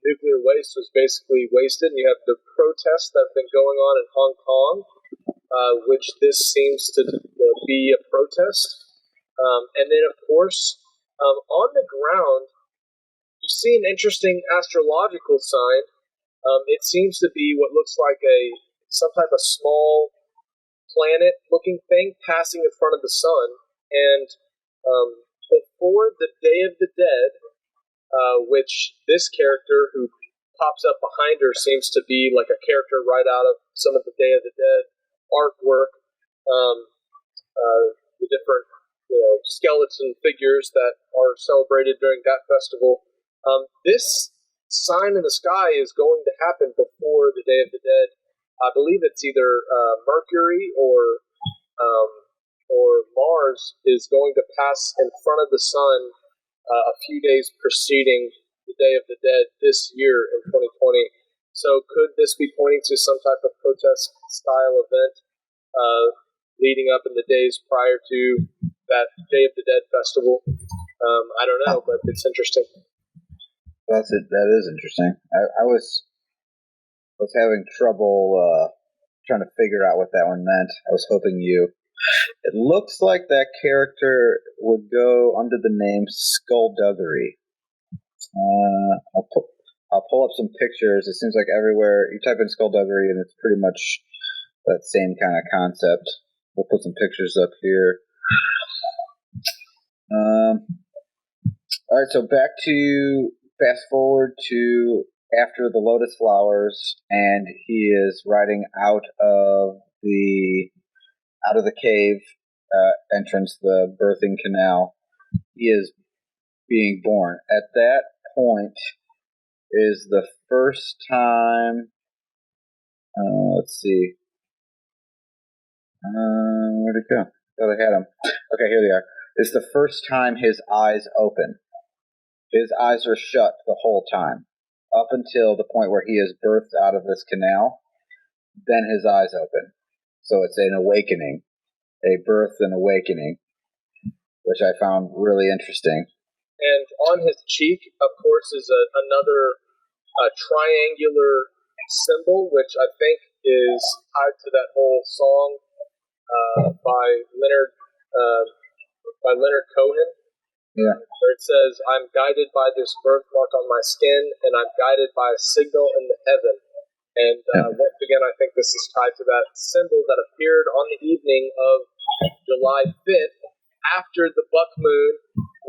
nuclear waste was basically wasted. And you have the protests that have been going on in Hong Kong, which this seems to be a protest. And then, of course, on the ground, you see an interesting astrological sign. It seems to be what looks like some type of small planet-looking thing passing in front of the sun. And before the Day of the Dead, which this character who pops up behind her seems to be like a character right out of some of the Day of the Dead artwork, the different skeleton figures that are celebrated during that festival. This sign in the sky is going to happen before the Day of the Dead. I believe it's either Mercury or Mars is going to pass in front of the sun a few days preceding the Day of the Dead this year in 2020. So could this be pointing to some type of protest-style event leading up in the days prior to that Day of the Dead festival? I don't know, but it's interesting. That is interesting. I was having trouble trying to figure out what that one meant. I was hoping you. It looks like that character would go under the name Skullduggery. I'll pull up some pictures. It seems like everywhere you type in Skullduggery, and it's pretty much that same kind of concept. We'll put some pictures up here. All right, so fast forward to after the lotus flowers, and he is riding out of the cave entrance, the birthing canal. He is being born. At that point is the first time. Let's see. Where'd it go? Thought I had him. Okay, here they are. It's the first time his eyes open. His eyes are shut the whole time, up until the point where he is birthed out of this canal. Then his eyes open. So it's an awakening, a birth and awakening, which I found really interesting. And on his cheek, of course, is another triangular symbol, which I think is tied to that whole song by Leonard Cohen. Yeah. Where it says, "I'm guided by this birthmark on my skin, and I'm guided by a signal in the heaven." And once again, I think this is tied to that symbol that appeared on the evening of July 5th after the buck moon,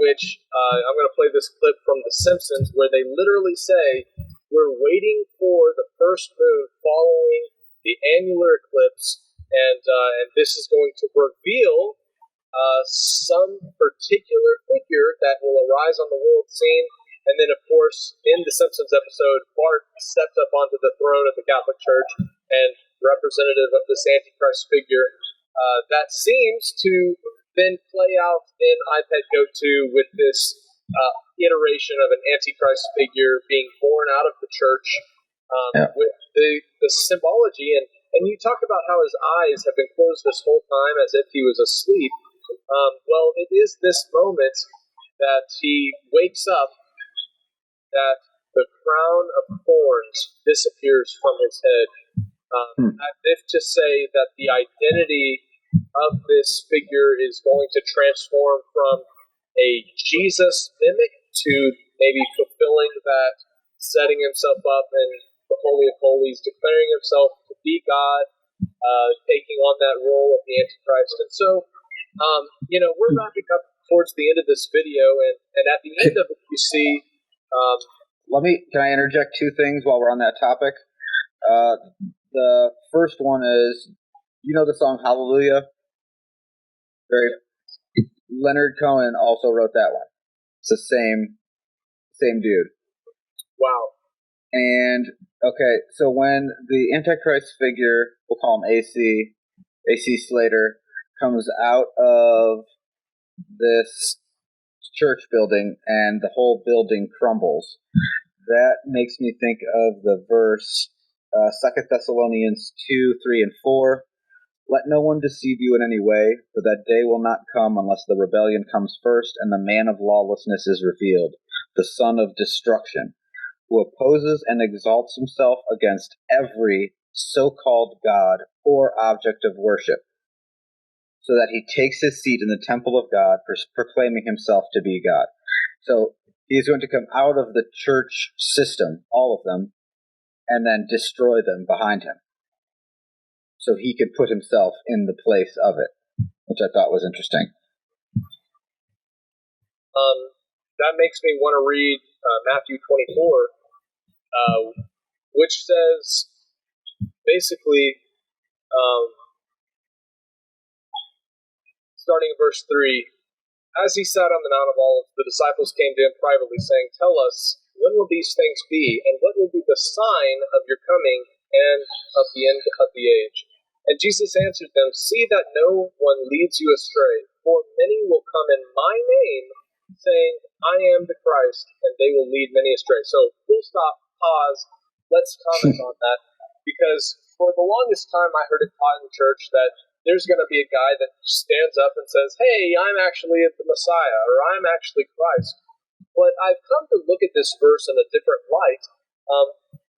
which I'm going to play this clip from The Simpsons, where they literally say, "We're waiting for the first moon following the annular eclipse, and this is going to reveal some particular figure that will arise on the world scene." And then, of course, in the Simpsons episode, Bart steps up onto the throne of the Catholic Church, and representative of this Antichrist figure, that seems to then play out in iPad Go 2 with this iteration of an Antichrist figure being born out of the church, with the symbology. And you talk about how his eyes have been closed this whole time as if he was asleep. Well, it is this moment that he wakes up that the crown of thorns disappears from his head, as if to say that the identity of this figure is going to transform from a Jesus mimic to maybe fulfilling that, setting himself up in the Holy of Holies, declaring himself to be God, taking on that role of the Antichrist. And so, we're wrapping up towards the end of this video, and at the end of it, you see. Can I interject two things while we're on that topic? The first one is, the song Hallelujah? Leonard Cohen also wrote that one. It's the same dude. Wow. And, okay, so when the Antichrist figure, we'll call him AC Slater, comes out of this church building and the whole building crumbles. That makes me think of the verse 2 Thessalonians 2, 3, and 4. Let no one deceive you in any way, for that day will not come unless the rebellion comes first and the man of lawlessness is revealed, the son of destruction, who opposes and exalts himself against every so-called God or object of worship, so that he takes his seat in the temple of God, proclaiming himself to be God. So he is going to come out of the church system, all of them, and then destroy them behind him, so he could put himself in the place of it, which I thought was interesting. That makes me want to read Matthew 24, which says, basically, starting in verse 3, as he sat on the Mount of Olives, the disciples came to him privately, saying, Tell us, when will these things be, and what will be the sign of your coming and of the end of the age? And Jesus answered them, See that no one leads you astray, for many will come in my name, saying, I am the Christ, and they will lead many astray. So, full stop, pause, let's comment on that, because for the longest time I heard it taught in church that there's going to be a guy that stands up and says, hey, I'm actually the Messiah, or I'm actually Christ. But I've come to look at this verse in a different light.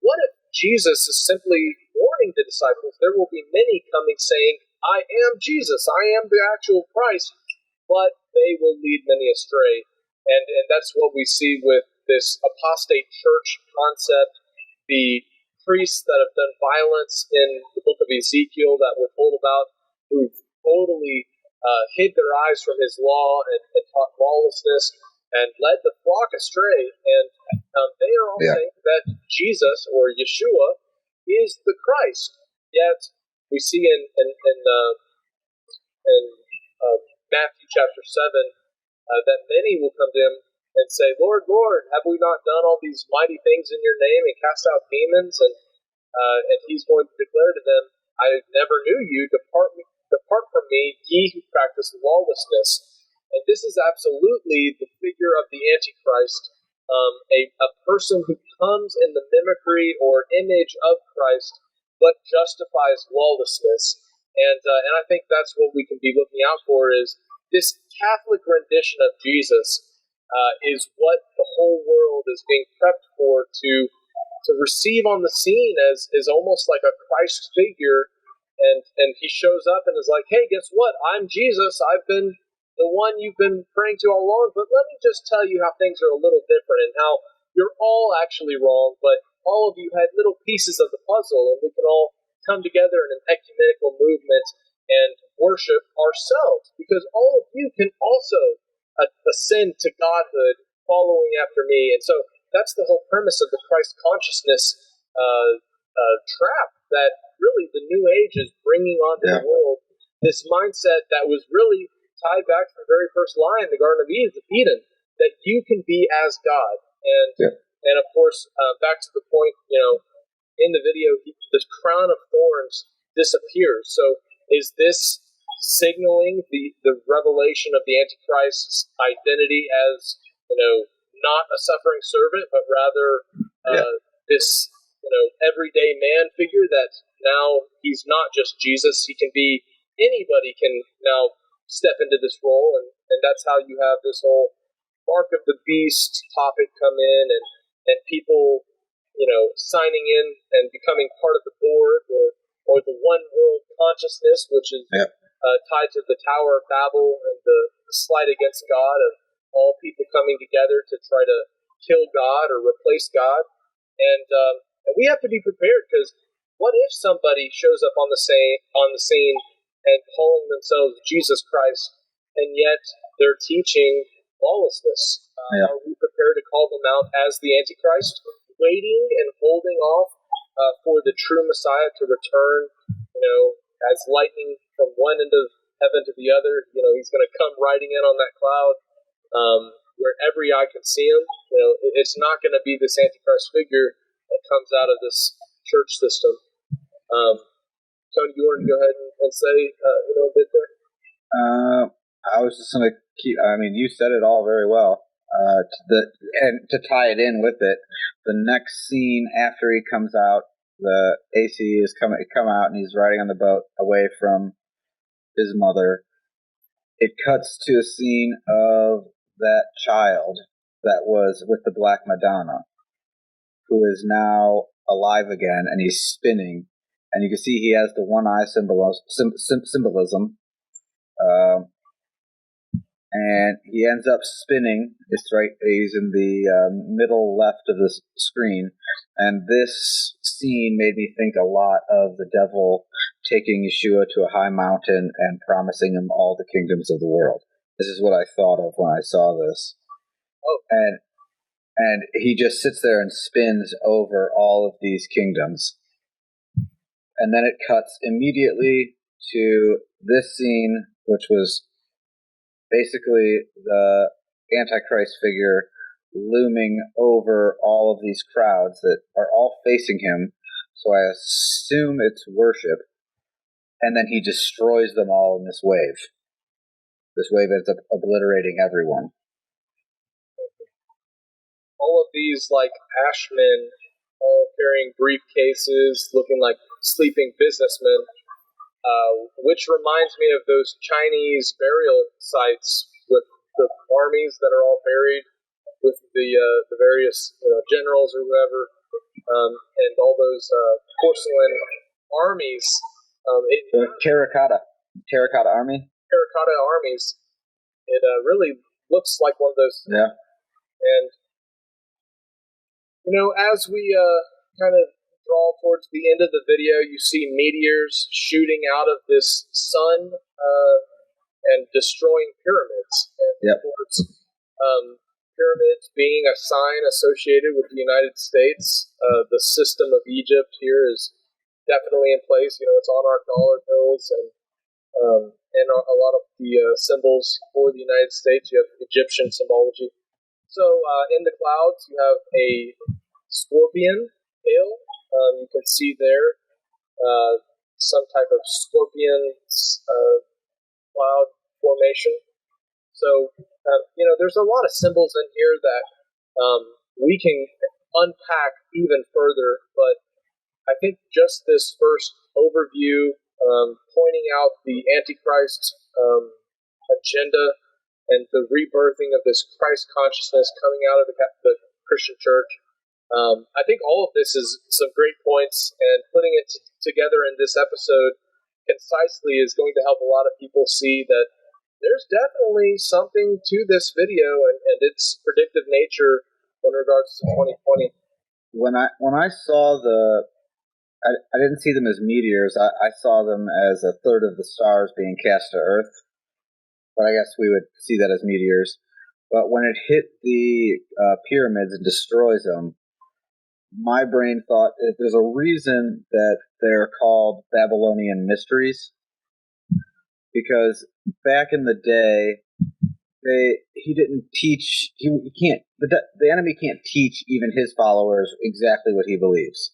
What if Jesus is simply warning the disciples? There will be many coming saying, I am Jesus, I am the actual Christ, but they will lead many astray. And that's what we see with this apostate church concept, the priests that have done violence in the book of Ezekiel that we're told about, who totally hid their eyes from his law and taught lawlessness and led the flock astray. And they are all saying that Jesus, or Yeshua, is the Christ. Yet we see in Matthew chapter 7 that many will come to him and say, Lord, Lord, have we not done all these mighty things in your name and cast out demons? And he's going to declare to them, I never knew you. Depart from me, ye who practice lawlessness. And this is absolutely the figure of the Antichrist, a person who comes in the mimicry or image of Christ, but justifies lawlessness. And I think that's what we can be looking out for, is this Catholic rendition of Jesus is what the whole world is being prepped for, to receive on the scene as almost like a Christ figure. And he shows up and is like, hey, guess what? I'm Jesus. I've been the one you've been praying to all along, but let me just tell you how things are a little different and how you're all actually wrong, but all of you had little pieces of the puzzle, and we can all come together in an ecumenical movement and worship ourselves, because all of you can also ascend to godhood following after me. And so that's the whole premise of the Christ consciousness trap that really the New Age is bringing onto the world. This mindset that was really tied back to the very first lie in the Garden of Eden, that you can be as God. And of course, back to the point, in the video, the crown of thorns disappears. So is this signaling the revelation of the Antichrist's identity as, not a suffering servant, but rather this, everyday man figure, that now he's not just Jesus, he can be, anybody can now step into this role, and that's how you have this whole Mark of the Beast topic come in, and people, signing in and becoming part of the board, or the one world consciousness, which is tied to the Tower of Babel and the slight against God of all people coming together to try to kill God or replace God. And we have to be prepared, because what if somebody shows up on the scene and calling themselves Jesus Christ, and yet they're teaching lawlessness? Are we prepared to call them out as the Antichrist, waiting and holding off for the true Messiah to return, as lightning from one end of heaven to the other? He's going to come riding in on that cloud, where every eye can see him. It's not going to be this Antichrist figure that comes out of this church system. Tony, you wanted to go ahead and say a bit there? I was just going to keep. I mean, you said it all very well. And to tie it in with it, the next scene after he comes out, the AC is come out, and he's riding on the boat away from his mother. It cuts to a scene of that child that was with the Black Madonna, who is now alive again, and he's spinning. And you can see he has the one eye symbolism. And he ends up spinning. He's in the middle left of the screen. And this scene made me think a lot of the devil taking Yeshua to a high mountain and promising him all the kingdoms of the world. This is what I thought of when I saw this. Oh. And he just sits there and spins over all of these kingdoms. And then it cuts immediately to this scene, which was basically the Antichrist figure looming over all of these crowds that are all facing him. So I assume it's worship. And then he destroys them all in this wave. This wave ends up obliterating everyone. All of these, like, ashmen, all carrying briefcases, looking like sleeping businessmen, which reminds me of those Chinese burial sites with the armies that are all buried with the various generals or whoever, and all those porcelain armies. Terracotta army? Terracotta armies. It really looks like one of those. Yeah. And, as we kind of draw towards the end of the video, you see meteors shooting out of this sun and destroying pyramids. And yep. Of course, pyramids being a sign associated with the United States, the system of Egypt here is definitely in place. It's on our dollar bills and a lot of the symbols for the United States. You have Egyptian symbology. So in the clouds, you have a scorpion tail. You can see there some type of scorpion cloud formation. So, there's a lot of symbols in here that we can unpack even further, but I think just this first overview, pointing out the Antichrist agenda and the rebirthing of this Christ consciousness coming out of the Christian church. I think all of this is some great points, and putting it together in this episode concisely is going to help a lot of people see that there's definitely something to this video and its predictive nature in regards to 2020. When I saw I didn't see them as meteors. I saw them as a third of the stars being cast to Earth. But I guess we would see that as meteors. But when it hit the pyramids and destroys them, my brain thought there's a reason that they're called Babylonian mysteries. Because back in the day, he didn't teach. He can't. The enemy can't teach even his followers exactly what he believes.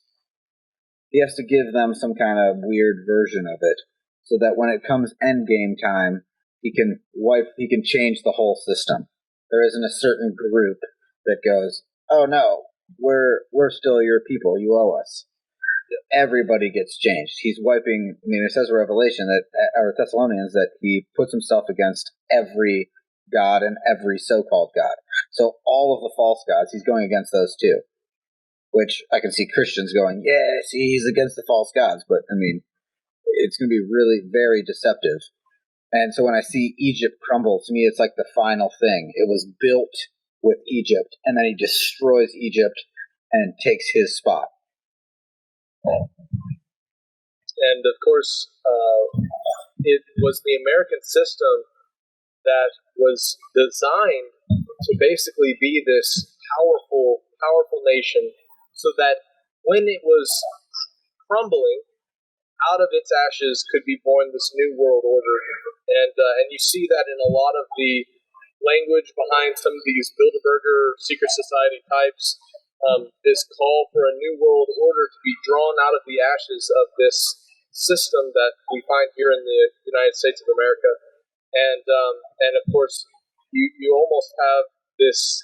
He has to give them some kind of weird version of it, so that when it comes end game time, he can change the whole system. There isn't a certain group that goes, "Oh no, we're still your people. You owe us." Everybody gets changed. He's wiping. I mean, it says in Revelation that, or Thessalonians, that he puts himself against every god and every so-called god. So all of the false gods, he's going against those too. Which I can see Christians going, yeah, see, he's against the false gods. But I mean, it's going to be really very deceptive. And so when I see Egypt crumble, to me, it's like the final thing. It was built with Egypt, and then he destroys Egypt and takes his spot. And of course, it was the American system that was designed to basically be this powerful nation, so that when it was crumbling, out of its ashes could be born this new world order. And you see that in a lot of the language behind some of these Bilderberger secret society types. This call for a new world order to be drawn out of the ashes of this system that we find here in the United States of America. and of course, you almost have this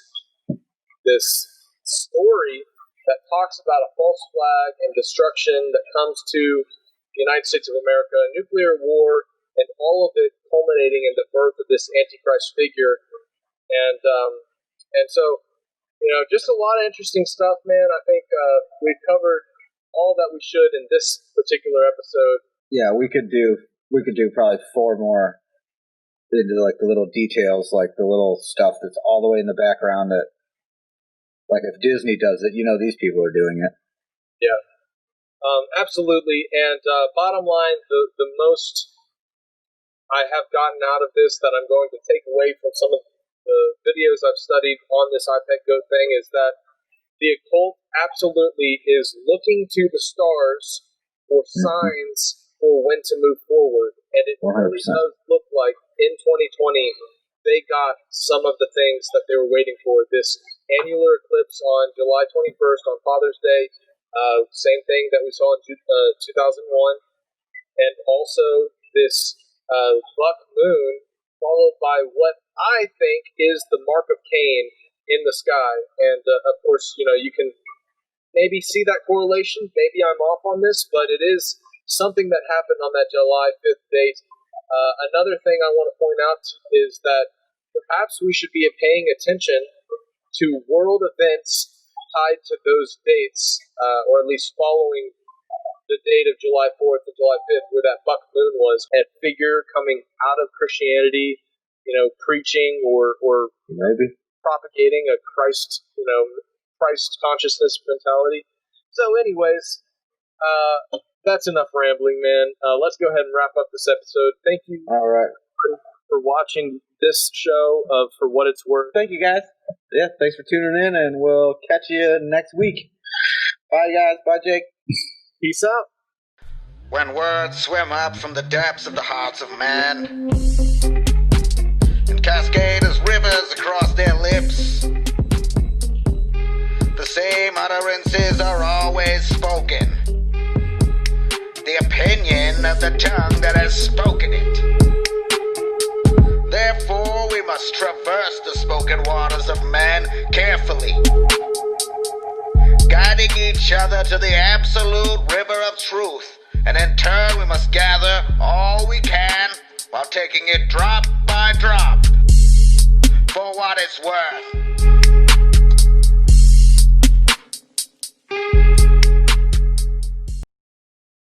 story that talks about a false flag and destruction that comes to the United States of America, nuclear war, and all of it culminating in the birth of this Antichrist figure. And so, just a lot of interesting stuff, man. I think we've covered all that we should in this particular episode. Yeah, we could do probably 4 more into like the little details, like the little stuff that's all the way in the background that, like, if Disney does it, these people are doing it. Yeah, absolutely. And bottom line, the most I have gotten out of this that I'm going to take away from some of the videos I've studied on this iPet Goat thing is that the occult absolutely is looking to the stars for signs for when to move forward. And it 100%. really does look like in 2020 they got some of the things that they were waiting for. This annular eclipse on July 21st on Father's Day, same thing that we saw in 2001, and also this buck moon, followed by what I think is the mark of Cain in the sky. And of course, you can maybe see that correlation. Maybe I'm off on this, but it is something that happened on that July 5th date. Another thing I want to point out is that perhaps we should be paying attention to world events tied to those dates, or at least following the date of July 4th and July 5th, where that buck moon was, a figure coming out of Christianity, preaching or Maybe propagating a Christ consciousness mentality. So anyways, that's enough rambling, man. Let's go ahead and wrap up this episode. Thank you all right. for watching this show of For What It's Worth. Thank you, guys. Yeah, thanks for tuning in, and we'll catch you next week. Bye, guys. Bye, Jake. Peace out. When words swim up from the depths of the hearts of man and cascade as rivers across their lips, the same utterances are always spoken. The opinion of the tongue that has spoken it. Therefore, we must traverse the spoken waters of man carefully, guiding each other to the absolute river of truth, and in turn we must gather all we can while taking it drop by drop for what it's worth.